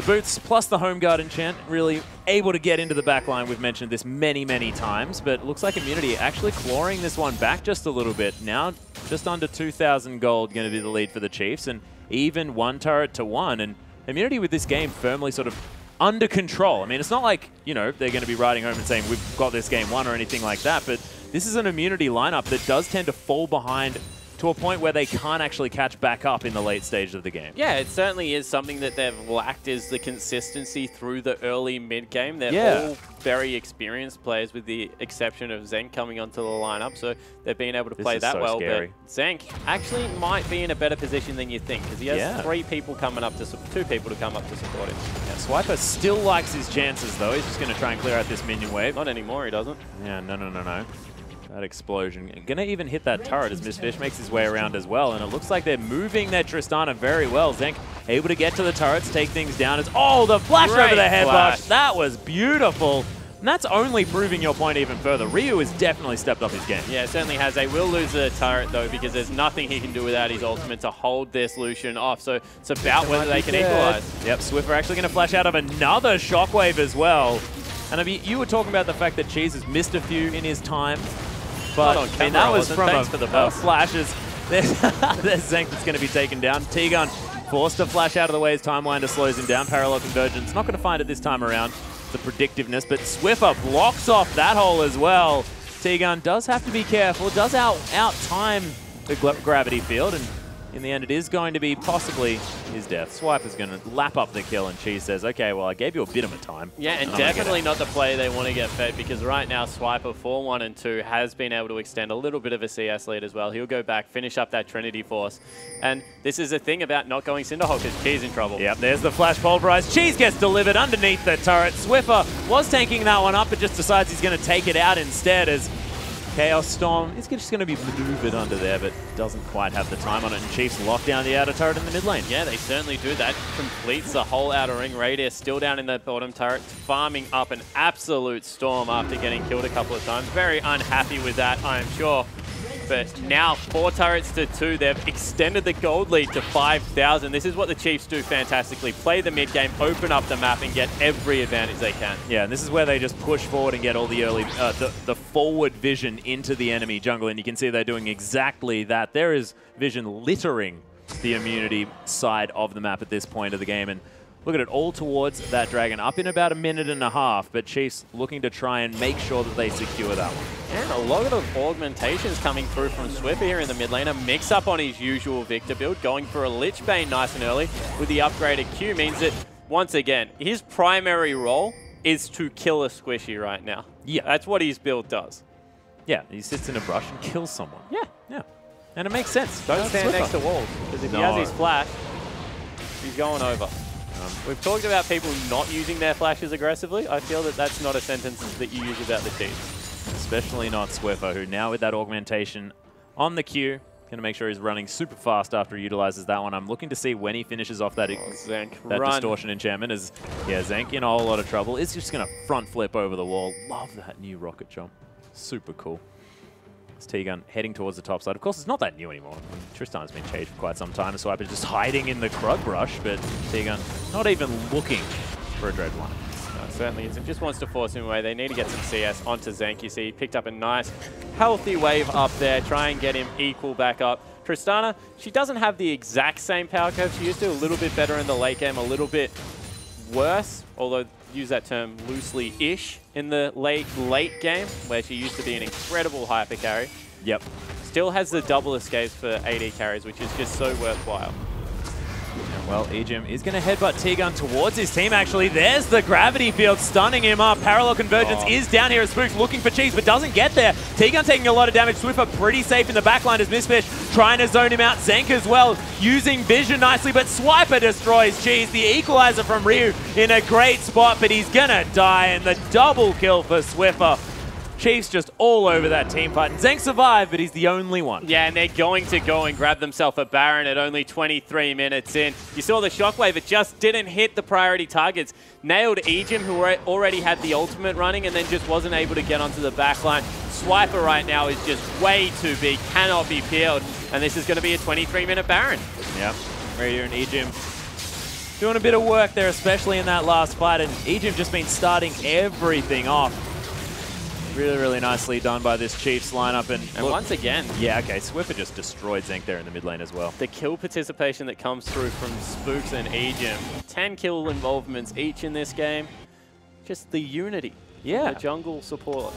boots plus the Home Guard enchant, really able to get into the back line. We've mentioned this many, many times, but it looks like immunity actually clawing this one back just a little bit. Now just under 2,000 gold going to be the lead for the Chiefs, and even 1 turret to 1. And immunity with this game firmly sort of under control. I mean, it's not like, you know, they're going to be riding home and saying we've got this game won or anything like that, but this is an immunity lineup that does tend to fall behind to a point where they can't actually catch back up in the late stage of the game. Yeah, it certainly is something that they've lacked, is the consistency through the early mid-game. They're all very experienced players with the exception of Zenk coming onto the lineup, so they've been able to play that well. Scary. But Zenk actually might be in a better position than you think, because he has 2 people to come up to support him. Yeah, Swiper still likes his chances, though. He's just going to try and clear out this minion wave. Not anymore, he doesn't. Yeah, no. That explosion. Gonna even hit that turret as Mistfish makes his way around as well. And it looks like they're moving their Tristana very well. Zenk able to get to the turrets, take things down. As the flash over the head flash. bush. That was beautiful. And that's only proving your point even further. Ryu has definitely stepped up his game. Yeah, it certainly has. They will lose the turret, though, because there's nothing he can do without his ultimate to hold this Lucian off. So it's about whether they can equalize. Yep, Swiffer actually going to flash out of another shockwave as well. And I mean, you were talking about the fact that Cheese has missed a few in his time. But on I mean, camera, that was from thanks for the bell. flashes. There's Zenk that's going to be taken down. T-Gun forced to flash out of the way as Timewinder slows him down. Parallel convergence. Not going to find it this time around. The predictiveness, but Swiffer blocks off that hole as well. T-Gun does have to be careful. Does out-time the gravity field, and in the end, it is going to be possibly his death. Swiper's going to lap up the kill, and Cheese says, okay, well, I gave you a bit of a time. Yeah, and definitely not the play they want to get fed, because right now Swiper 4-1 and 2 has been able to extend a little bit of a CS lead as well. He'll go back, finish up that Trinity Force. And this is the thing about not going Cinderhawk, because Cheese in trouble. Yep, there's the flash pulverized. Cheese gets delivered underneath the turret. Swiffer was tanking that one up, but just decides he's going to take it out instead as Chaos Storm is just going to be maneuvered under there, but doesn't quite have the time on it. And Chiefs lock down the outer turret in the mid lane. Yeah, they certainly do. That completes the whole outer ring. Radius still down in the bottom turret, farming up an absolute storm after getting killed a couple of times. Very unhappy with that, I am sure. But now 4 turrets to 2. They've extended the gold lead to 5,000. This is what the Chiefs do fantastically. Play the mid game, open up the map, and get every advantage they can. Yeah, and this is where they just push forward and get all the early, the forward vision into the enemy jungle. And you can see they're doing exactly that. There is vision littering the immunity side of the map at this point of the game. And look at it, all towards that dragon, up in about a minute and a half, but Chiefs looking to try and make sure that they secure that one. And a lot of augmentations coming through from Swiffer here in the mid lane. A mix-up on his usual Victor build, going for a Lich Bane nice and early with the upgraded Q, means that, once again, his primary role is to kill a squishy right now. Yeah. That's what his build does. Yeah, he sits in a brush and kills someone. Yeah. Yeah. And it makes sense. Don't stand next to walls, because if he has his flash, he's going over. We've talked about people not using their flashes aggressively. I feel that that's not a sentence that you use about the Chiefs. Especially not Swiffer, who now with that augmentation on the Q, going to make sure he's running super fast after he utilizes that one. I'm looking to see when he finishes off that, that distortion enchantment. As Zenk in a whole lot of trouble. Is just going to front flip over the wall. Love that new rocket jump. Super cool. It's T-Gun heading towards the top side. Of course, it's not that new anymore. I mean, Tristan's been changed for quite some time. Swiper's just hiding in the Krug brush, but T-Gun not even looking for a Dread one. No, certainly isn't. Just wants to force him away. They need to get some CS onto Zenk. You see, he picked up a nice, healthy wave up there. Try and get him equal back up. Tristana, she doesn't have the exact same power curve she used to. A little bit better in the late game, a little bit worse, although use that term loosely-ish, in the late game, where she used to be an incredible hyper carry. Yep. Still has the double escapes for AD carries, which is just so worthwhile. Well, Ejim is going to headbutt T-Gun towards his team, actually. There's the gravity field stunning him up. Parallel convergence is down here as Spooks looking for Cheese, but doesn't get there. T-Gun taking a lot of damage. Swiffer pretty safe in the backline as Mistfish trying to zone him out. Zenk as well, using vision nicely, but Swiper destroys Cheese. The equalizer from Ryu in a great spot, but he's going to die, and the double kill for Swiffer. Chiefs just all over that team fight. And Zenk survived, but he's the only one. Yeah, and they're going to go and grab themselves a Baron at only 23 minutes in. You saw the Shockwave, it just didn't hit the priority targets. Nailed Ejim, who already had the ultimate running, and then just wasn't able to get onto the backline. Swiper right now is just way too big, cannot be peeled, and this is going to be a 23-minute Baron. Yep, Ryu and Ejim doing a bit of work there, especially in that last fight, and Ejim just been starting everything off. Really, really nicely done by this Chiefs lineup. And once again... Yeah, okay, Swiffer just destroyed Zenk there in the mid lane as well. The kill participation that comes through from Spooks and Ejim. 10 kill involvements each in this game. Just the unity. Yeah. The jungle support.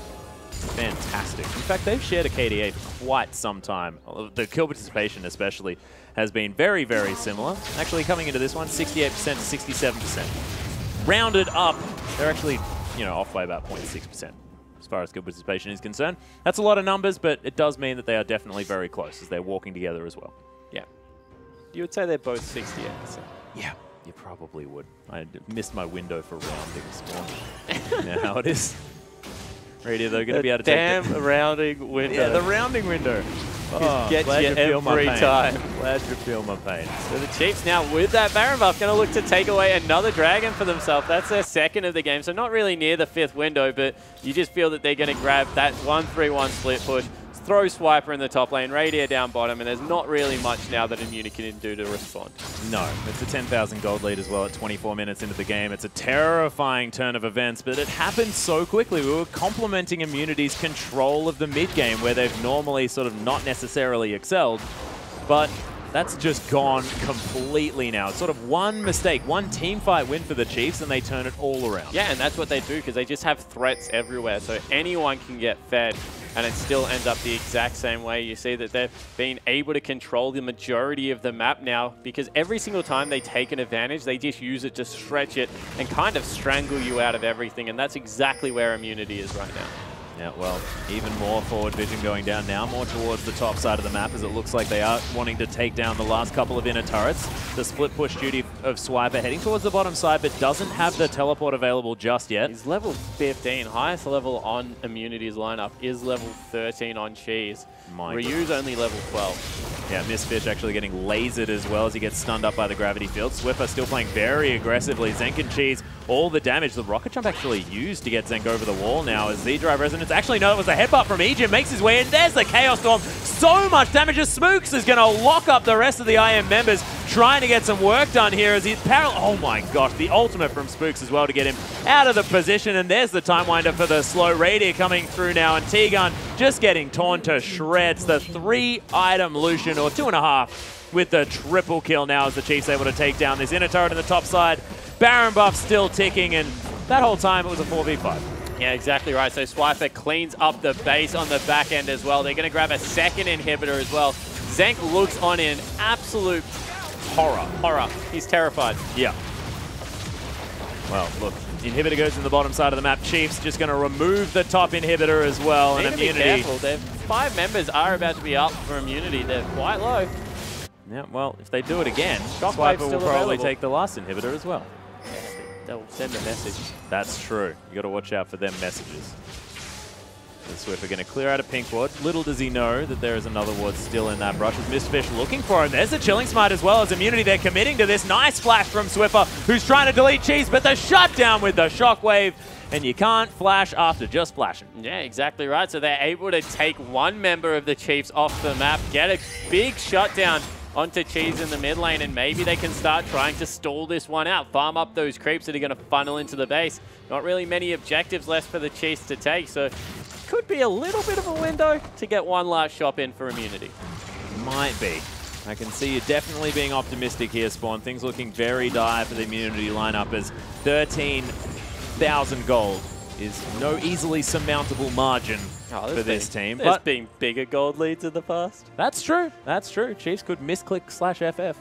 Fantastic. In fact, they've shared a KDA for quite some time. The kill participation especially has been very, very similar. Actually, coming into this one, 68% to 67%. Rounded up, they're actually, off by about 0.6%. As far as kill participation is concerned. That's a lot of numbers, but it does mean that they are definitely very close as they're walking together as well. Yeah. You would say they're both 68%. Yeah, you probably would. I missed my window for rounding this morning. You know how it is. Radio, though, going to be able to take damn rounding window. Yeah, the rounding window. Oh, gets glad you feel my every pain. time. Glad you feel my pain. So the Chiefs now, with that Baron buff, going to look to take away another dragon for themselves. That's their second of the game, so not really near the 5th window, but you just feel that they're going to grab that 1-3-1 split push, throw Swiper in the top lane, Radio down bottom, and there's not really much now that Immunity can do to respond. No, it's a 10,000 gold lead as well at 24 minutes into the game. It's a terrifying turn of events, but it happened so quickly. We were complimenting Immunity's control of the mid game, where they've normally sort of not necessarily excelled, but that's just gone completely now. It's sort of one mistake, one team fight win for the Chiefs, and they turn it all around. Yeah, and that's what they do, because they just have threats everywhere, so anyone can get fed, and it still ends up the exact same way. You see that they've been able to control the majority of the map now, because every single time they take an advantage, they just use it to stretch it and kind of strangle you out of everything, and that's exactly where Immunity is right now. Yeah, well, even more forward vision going down now, more towards the top side of the map, as it looks like they are wanting to take down the last couple of inner turrets. The split push duty of Swiper heading towards the bottom side, but doesn't have the teleport available just yet. He's level 15. Highest level on Immunity's lineup is level 13 on Cheese. Ryu's only level 12. Yeah, Mistfish actually getting lasered as well as he gets stunned up by the gravity field. Swiffer still playing very aggressively. Zenk and Cheese, all the damage. The rocket jump actually used to get Zenk over the wall now as Z-Drive Resonance. Actually, no, it was a headbutt from Egypt. Makes his way in. There's the Chaos Storm. So much damage as Smooks is going to lock up the rest of the IM members, trying to get some work done here as he's oh my gosh, the ultimate from Spooks as well to get him out of the position. And there's the Time Winder for the slow Radier coming through now. And T-Gun just getting torn to shreds. The 3-item Lucian, or 2.5, with the triple kill now as the Chiefs able to take down this inner turret on the top side. Baron buff still ticking, and that whole time it was a 4v5. Yeah, exactly right. So Swiper cleans up the base on the back end as well. They're going to grab a second inhibitor as well. Zenk looks on in absolute horror. He's terrified. Yeah. Well, look, inhibitor goes to the bottom side of the map. Chiefs just going to remove the top inhibitor as well. Need and to be Immunity. careful. Their 5 members are about to be up for Immunity. They're quite low. Yeah, well, if they do it again, Shockwave's Swiper will still probably available. take the last inhibitor as well. They'll send a message. That's true. You got to watch out for them messages. The Swiffer going to clear out a pink ward. Little does he know that there is another ward still in that brush. As Mistfish looking for him. There's a Chilling Smite as well as Immunity. They're committing to this. Nice flash from Swiffer, who's trying to delete Cheese, but the shutdown with the Shockwave. And you can't flash after just flashing. Yeah, exactly right. So they're able to take one member of the Chiefs off the map, get a big shutdown onto Cheese in the mid lane, and maybe they can start trying to stall this one out, farm up those creeps that are going to funnel into the base. Not really many objectives left for the Chiefs to take, so could be a little bit of a window to get one last shot in for Immunity. Might be. I can see you definitely being optimistic here, Spawn. Things looking very dire for the Immunity lineup as 13,000 gold is no easily surmountable margin for this team. There's been bigger gold leads in the past. That's true. That's true. Chiefs could misclick /FF.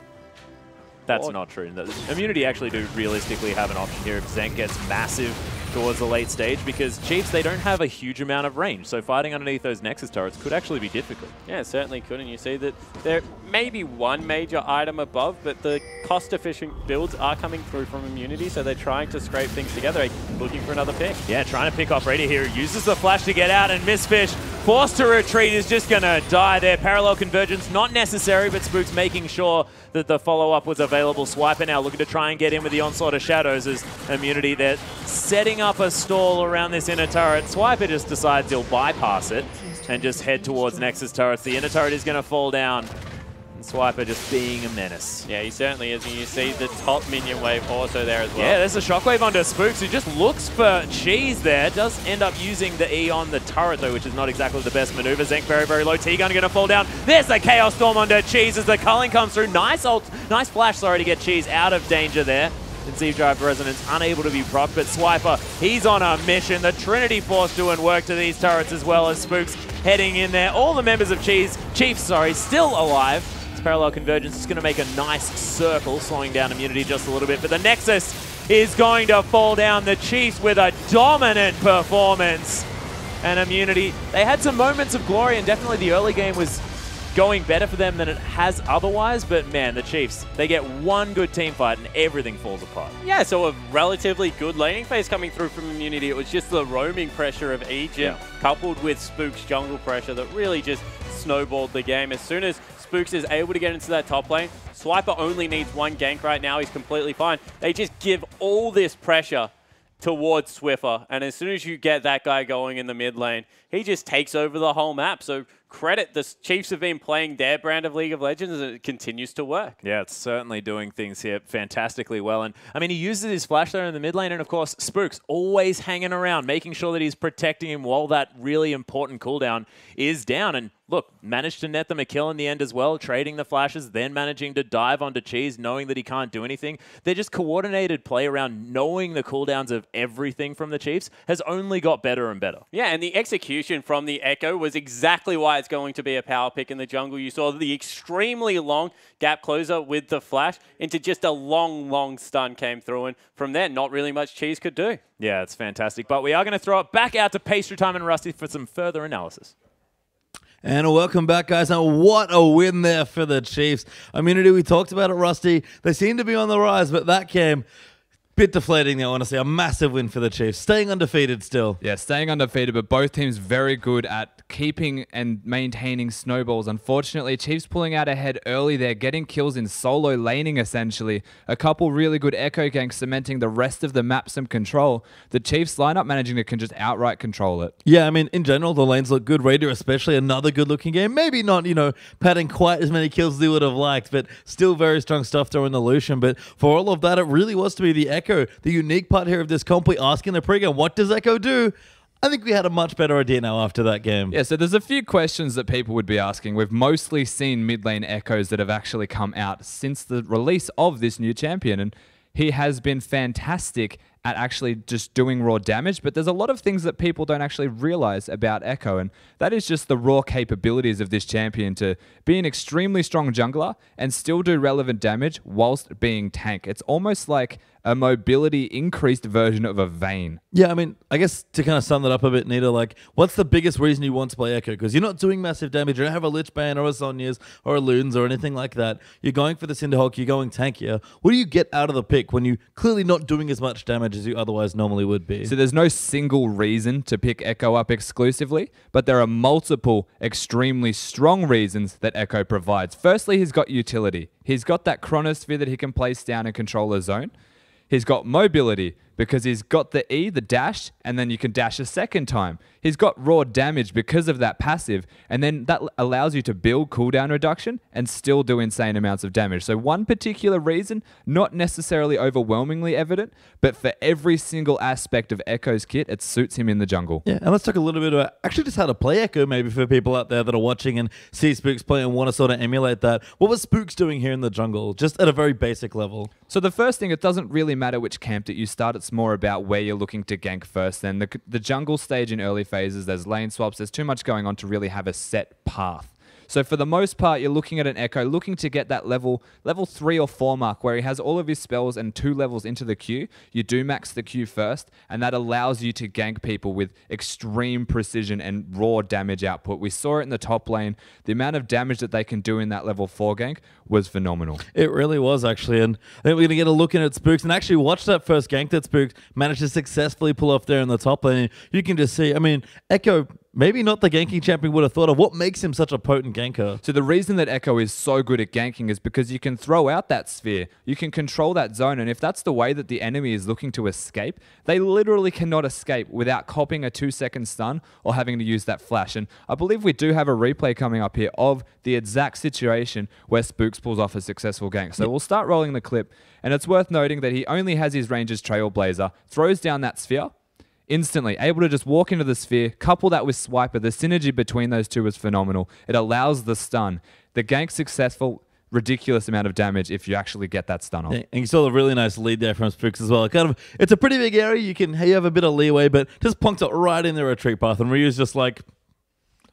That's not true. Immunity actually do realistically have an option here if Zenk gets massive towards the late stage, because Chiefs, they don't have a huge amount of range, so fighting underneath those Nexus turrets could actually be difficult. Yeah, it certainly could, and you see that there may be one major item above, but the cost-efficient builds are coming through from Immunity, so they're trying to scrape things together, looking for another pick. Yeah, trying to pick off Radier here. Uses the flash to get out, and Mistfish, forced to retreat, is just going to die there. Parallel convergence, not necessary, but Spooks making sure that the follow-up was available. Swiper now looking to try and get in with the onslaught of shadows as Immunity. They're setting up a stall around this inner turret. Swiper just decides he'll bypass it and just head towards Nexus turrets. The inner turret is going to fall down. And Swiper just being a menace. Yeah, he certainly is. And you see the top minion wave also there as well. Yeah, there's a shockwave onto Spooks, who just looks for Cheese there. Does end up using the E on the turret, though, which is not exactly the best maneuver. Zenk very, very low. T-Gun going to fall down. There's the Chaos Storm onto Cheese as the culling comes through. Nice flash, sorry, to get Cheese out of danger there. And Z-Drive Resonance unable to be procced, but Swiper, he's on a mission. The Trinity Force doing work to these turrets as well as Spooks heading in there. All the members of Chiefs, still alive. Parallel convergence is going to make a nice circle, slowing down Immunity just a little bit. But the Nexus is going to fall down. The Chiefs with a dominant performance. And Immunity, they had some moments of glory, and definitely the early game was going better for them than it has otherwise, but man, the Chiefs, they get one good team fight and everything falls apart. Yeah, so a relatively good laning phase coming through from Immunity. It was just the roaming pressure of Egypt coupled with Spook's jungle pressure that really just snowballed the game. As soon as Spooks is able to get into that top lane, Swiper only needs one gank right now. He's completely fine. They just give all this pressure towards Swiffer, and as soon as you get that guy going in the mid lane, he just takes over the whole map. So credit, the Chiefs have been playing their brand of League of Legends, and it continues to work. Yeah, it's certainly doing things here fantastically well. And I mean, he uses his flash there in the mid lane, and of course, Spooks always hanging around, making sure that he's protecting him while that really important cooldown is down. And look, managed to net them a kill in the end as well, trading the flashes, then managing to dive onto Cheese, knowing that he can't do anything. They're just coordinated play around knowing the cooldowns of everything from the Chiefs has only got better and better. Yeah, and the execution from the Echo was exactly why it's going to be a power pick in the jungle. You saw the extremely long gap closer with the flash into just a long stun came through, and from there, not really much Cheese could do. Yeah, it's fantastic. But we are going to throw it back out to Pastry Time and Rusty for some further analysis. And welcome back, guys. And what a win there for the Chiefs. Immunity, we talked about it, Rusty. They seem to be on the rise, but that came bit deflating there, honestly. A massive win for the Chiefs. Staying undefeated still. Yeah, staying undefeated, but both teams very good at keeping and maintaining snowballs. Unfortunately, Chiefs pulling out ahead early there, getting kills in solo laning, essentially. A couple really good echo ganks cementing the rest of the map some control. The Chiefs lineup managing to just outright control it. Yeah, I mean, in general, the lanes look good. Raider especially, another good-looking game. Maybe not, padding quite as many kills as they would have liked, but still very strong stuff throwing the Lucian. But for all of that, it really was to be the Echo. The unique part here of this comp, we asking the pregame, what does Echo do? I think we had a much better idea now after that game. Yeah, so there's a few questions that people would be asking. We've mostly seen mid lane Echoes that have actually come out since the release of this new champion, and he has been fantastic at actually just doing raw damage, but there's a lot of things that people don't actually realize about Echo, and that is just the raw capabilities of this champion to be an extremely strong jungler and still do relevant damage whilst being tank. It's almost like a mobility increased version of a Vayne. Yeah, I mean, I guess to kind of sum that up a bit, Nita, like, what's the biggest reason you want to play Echo? Because you're not doing massive damage. You don't have a Lich Bane or a Sonya's or a Luden's or anything like that. You're going for the Cinderhawk. You're going tankier. What do you get out of the pick when you're clearly not doing as much damage as you otherwise normally would be? So there's no single reason to pick Echo up exclusively, but there are multiple extremely strong reasons that Echo provides. Firstly, he's got utility. He's got that Chronosphere that he can place down and control a zone. He's got mobility because he's got the E, the dash, and then you can dash a second time. He's got raw damage because of that passive, and then that allows you to build cooldown reduction and still do insane amounts of damage. So one particular reason, not necessarily overwhelmingly evident, but for every single aspect of Echo's kit, it suits him in the jungle. Yeah, and let's talk a little bit about actually just how to play Echo, maybe for people out there that are watching and see Spooks play and want to sort of emulate that. What was Spooks doing here in the jungle, just at a very basic level? So the first thing, it doesn't really matter which camp that you start. It's more about where you're looking to gank first. Then the jungle stage in early phases, there's lane swaps. There's too much going on to really have a set path. So for the most part, you're looking at an Echo, looking to get that level 3 or 4 mark where he has all of his spells and 2 levels into the Q. You do max the Q first, and that allows you to gank people with extreme precision and raw damage output. We saw it in the top lane. The amount of damage that they can do in that level 4 gank was phenomenal. It really was, actually. And I think we're going to get a look in at Spooks and actually watch that first gank that Spooks managed to successfully pull off there in the top lane. You can just see, I mean, Echo, maybe not the ganking champion would have thought of. What makes him such a potent ganker? So the reason that Echo is so good at ganking is because you can throw out that sphere. You can control that zone, and if that's the way that the enemy is looking to escape, they literally cannot escape without copping a 2-second stun or having to use that flash. And I believe we do have a replay coming up here of the exact situation where Spooks pulls off a successful gank. So we'll start rolling the clip, and it's worth noting that he only has his range as Trailblazer, throws down that sphere, instantly able to just walk into the sphere, couple that with Swiper. The synergy between those two is phenomenal. It allows the stun. The gank successful, ridiculous amount of damage if you actually get that stun on. Yeah, and you saw a really nice lead there from Spooks as well. It's a pretty big area. You have a bit of leeway, but just punked it right in the retreat path, and Ryu's just like,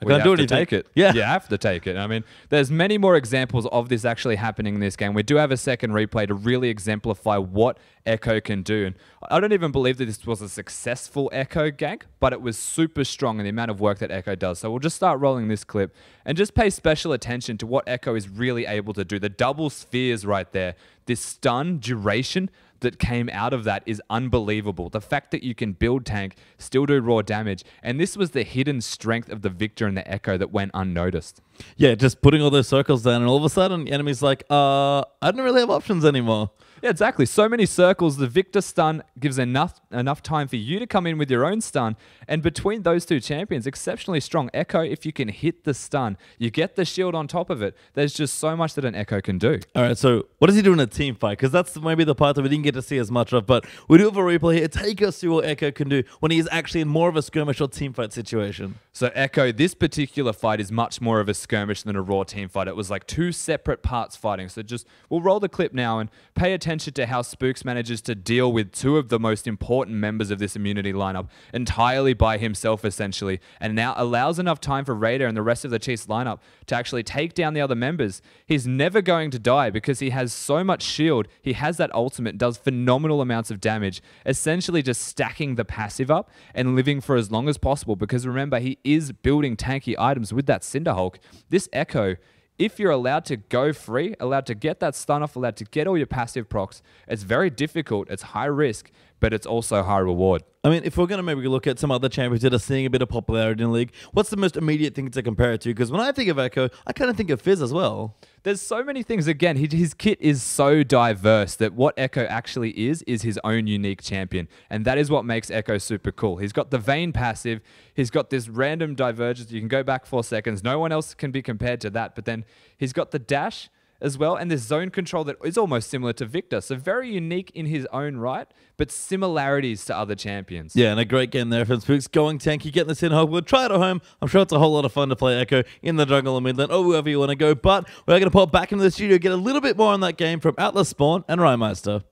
I we can't do have to anything. take it. Yeah. You have to take it. I mean, there's many more examples of this actually happening in this game. We do have a second replay to really exemplify what Echo can do. And I don't even believe that this was a successful Echo gank, but it was super strong in the amount of work that Echo does. So we'll just start rolling this clip and just pay special attention to what Echo is really able to do. The double spheres right there, this stun duration that came out of that is unbelievable. The fact that you can build tank, still do raw damage, and this was the hidden strength of the Victor and the Echo that went unnoticed. Yeah, just putting all those circles down, and all of a sudden, the enemy's like, I don't really have options anymore. Yeah, exactly. So many circles. The Victor stun gives enough time for you to come in with your own stun. And between those two champions, exceptionally strong. Echo, if you can hit the stun, you get the shield on top of it. There's just so much that an Echo can do. All right, so what does he do in a team fight? Because that's maybe the part that we didn't get to see as much of. But we do have a replay here. Take us through what Echo can do when he is actually in more of a skirmish or team fight situation. So Echo, this particular fight is much more of a skirmish than a raw team fight. It was like two separate parts fighting. So just, we'll roll the clip now and pay attention to how Spooks manages to deal with two of the most important members of this immunity lineup entirely by himself, essentially, and now allows enough time for Raider and the rest of the Chiefs lineup to actually take down the other members. He's never going to die because he has so much shield. He has that ultimate, does phenomenal amounts of damage, essentially just stacking the passive up and living for as long as possible, because remember, he is building tanky items with that Cinderhulk. This Echo, if you're allowed to go free, allowed to get that stun off, allowed to get all your passive procs, it's very difficult, it's high risk, but it's also high reward. I mean, if we're going to maybe look at some other champions that are seeing a bit of popularity in the league, what's the most immediate thing to compare it to? Because when I think of Echo, I kind of think of Fizz as well. There's so many things. Again, his kit is so diverse that what Echo actually is his own unique champion. And that is what makes Echo super cool. He's got the Vayne passive. He's got this random divergence. You can go back 4 seconds. No one else can be compared to that. But then he's got the dash as well, and this zone control that is almost similar to Victor. So very unique in his own right, but similarities to other champions. Yeah, and a great game there from Spooks. Going tanky, getting this in. We'll try it at home. I'm sure it's a whole lot of fun to play Echo in the jungle or mid lane or wherever you want to go. But we're going to pop back into the studio, get a little bit more on that game from Atlas Spawn and Rymeister.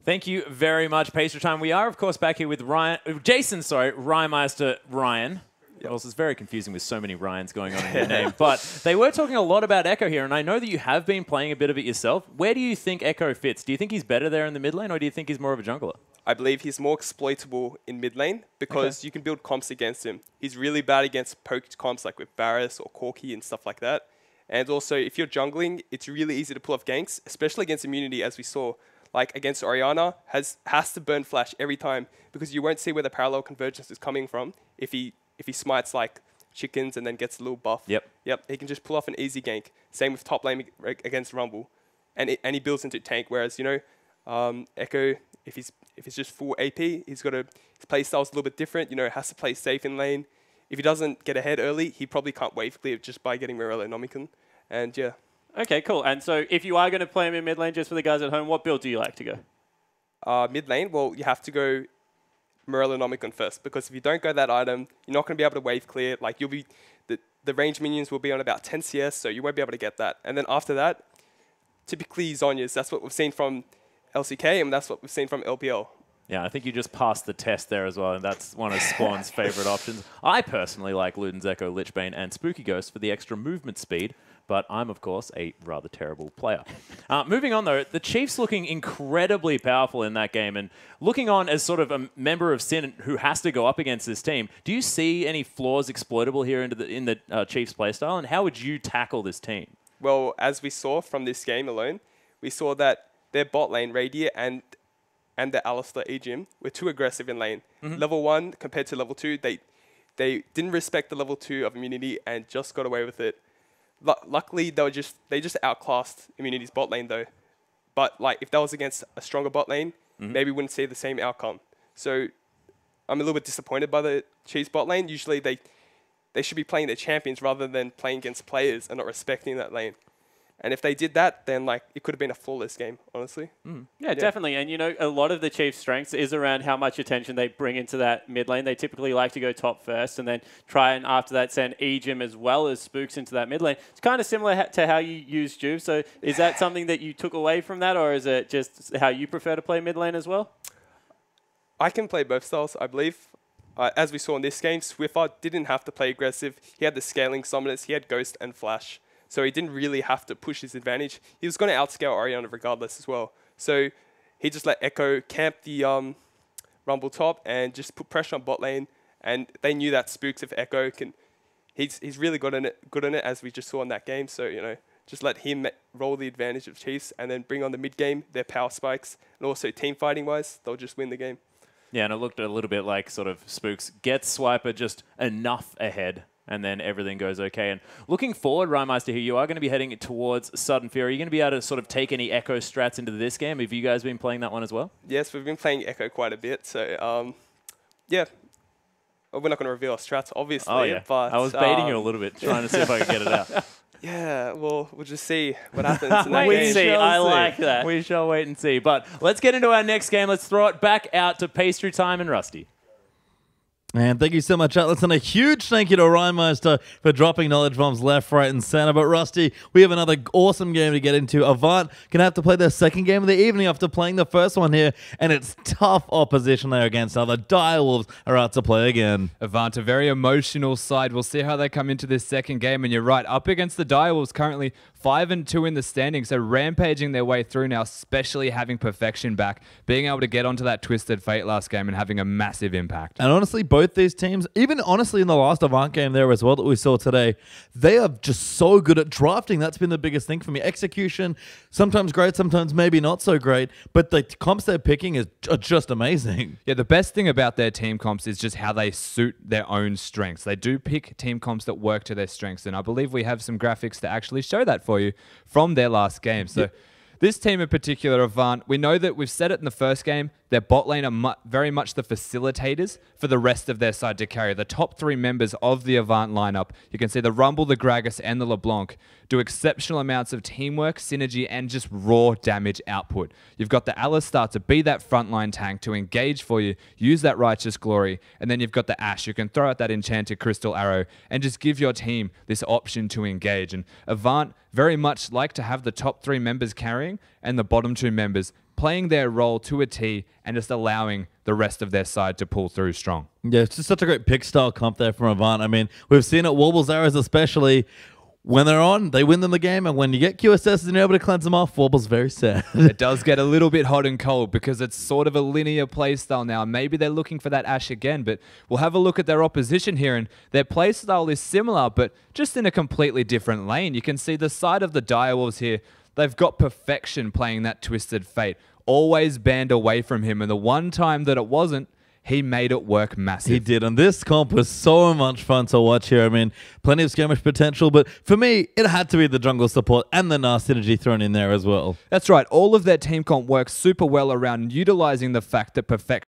Thank you very much, Pacer Time. We are, of course, back here with Rymeister Ryan. Also, it's very confusing with so many Ryans going on in your name. But they were talking a lot about Echo here, and I know that you have been playing a bit of it yourself. Where do you think Echo fits? Do you think he's better there in the mid lane, or do you think he's more of a jungler? I believe he's more exploitable in mid lane because you can build comps against him. He's really bad against poked comps like with Varus or Corki and stuff like that. And also, if you're jungling, it's really easy to pull off ganks, especially against immunity, as we saw. Like against Orianna, has to burn flash every time because you won't see where the parallel convergence is coming from if he smites like chickens and then gets a little buff. Yep, he can just pull off an easy gank. Same with top lane against Rumble, and he builds into tank. Whereas Echo, if he's just full AP, his play style's a little bit different. Has to play safe in lane. If he doesn't get ahead early, he probably can't wave clear just by getting Morello Nomicon. And yeah. Okay, cool. And so if you are going to play him in mid lane, just for the guys at home, what build do you like to go? Mid lane, well, you have to go Morello Nomicon first, because if you don't go that item, you're not going to be able to wave clear. Like the range minions will be on about 10 CS, so you won't be able to get that. And then after that, typically Zhonya's. That's what we've seen from LCK, and that's what we've seen from LPL. Yeah, I think you just passed the test there as well, and that's one of Spawn's favorite options. I personally like Luden's Echo, Lichbane, and Spooky Ghost for the extra movement speed, but I'm, of course, a rather terrible player. Moving on, though, the Chiefs looking incredibly powerful in that game, and looking on as sort of a member of Sin who has to go up against this team, do you see any flaws exploitable here in the Chiefs' playstyle, and how would you tackle this team? Well, as we saw from this game alone, we saw that their bot lane, Radier, and the Alistar Aegim were too aggressive in lane. Level 1 compared to level 2, they didn't respect the level 2 of immunity and just got away with it. Luckily, they just outclassed immunity's bot lane though. But like if that was against a stronger bot lane, maybe we wouldn't see the same outcome. So I'm a little bit disappointed by the Chiefs bot lane. Usually they should be playing their champions rather than playing against players and not respecting that lane. And if they did that, then like it could have been a flawless game, honestly. Yeah, definitely. And a lot of the Chiefs' strengths is around how much attention they bring into that mid lane. They typically like to go top first and then try and after that send Aegim as well as Spooks into that mid lane. It's kind of similar to how you use Juve. So is that something that you took away from that, or is it just how you prefer to play mid lane as well? I can play both styles, I believe. As we saw in this game, Swiffer didn't have to play aggressive. He had the scaling summoners, he had Ghost and Flash. So he didn't really have to push his advantage. He was going to outscale Orianna regardless as well. So he just let Echo camp the Rumble top and just put pressure on bot lane. And they knew that Spooks, if Echo can... He's really good in it, as we just saw in that game. So, you know, just let him roll the advantage of Chiefs and then bring on the mid game, their power spikes. And also team fighting wise, they'll just win the game. Yeah, and it looked a little bit like sort of Spooks gets Swiper just enough ahead, and then everything goes okay. And looking forward, Rymeister, here, you are going to be heading towards Sudden Fear. Are you going to be able to sort of take any Echo strats into this game? Have you guys been playing that one as well? Yes, we've been playing Echo quite a bit. So, yeah. Well, we're not going to reveal our strats, obviously. Oh, yeah. But, I was baiting you a little bit, trying to see if I could get it out. Yeah, well, we'll just see what happens in that We game. see. I like that. We shall wait and see. But let's get into our next game. Let's throw it back out to Pastry Time and Rusty. And thank you so much, Atlas, and a huge thank you to Rymeister for dropping knowledge bombs left, right, and center. But Rusty, we have another awesome game to get into. Avant gonna have to play their second game of the evening after playing the first one here, and it's tough opposition there against now. The Direwolves are out to play again. Avant, a very emotional side. We'll see how they come into this second game, and you're right, up against the Direwolves, currently 5-2 in the standings, so rampaging their way through now, especially having Perfection back, being able to get onto that Twisted Fate last game and having a massive impact. And honestly, both these teams, even honestly in the last Avant game there as well that we saw today, they are just so good at drafting. That's been the biggest thing for me. Execution, sometimes great, sometimes maybe not so great, but the comps they're picking are just amazing. Yeah, the best thing about their team comps is just how they suit their own strengths. They do pick team comps that work to their strengths, and I believe we have some graphics to actually show that for you from their last game. So this team in particular, Avant, we know that we've said it in the first game, their bot lane are very much the facilitators for the rest of their side to carry. The top 3 members of the Avant lineup, you can see the Rumble, the Gragas, and the LeBlanc, do exceptional amounts of teamwork, synergy, and just raw damage output. You've got the Alistar to be that frontline tank, to engage for you, use that Righteous Glory, and then you've got the Ashe, who can throw out that Enchanted Crystal Arrow and just give your team this option to engage. And Avant very much like to have the top 3 members carrying and the bottom 2 members playing their role to a T and just allowing the rest of their side to pull through strong. Yeah, it's just such a great pick style comp there from Avant. I mean, we've seen it, Warbles arrows especially. When they're on, they win them the game, and when you get QSSs and you're able to cleanse them off, Warble's very sad. It does get a little bit hot and cold because it's sort of a linear playstyle now. Maybe they're looking for that Ashe again, but we'll have a look at their opposition here, and their playstyle is similar, but just in a completely different lane. You can see the side of the Direwolves here. They've got Perfection playing that Twisted Fate, always banned away from him, and the one time that it wasn't, he made it work massive. He did, and this comp was so much fun to watch here. I mean, plenty of skirmish potential, but for me, it had to be the jungle support and the Gnar synergy thrown in there as well. That's right. All of their team comp works super well around utilizing the fact that Perfection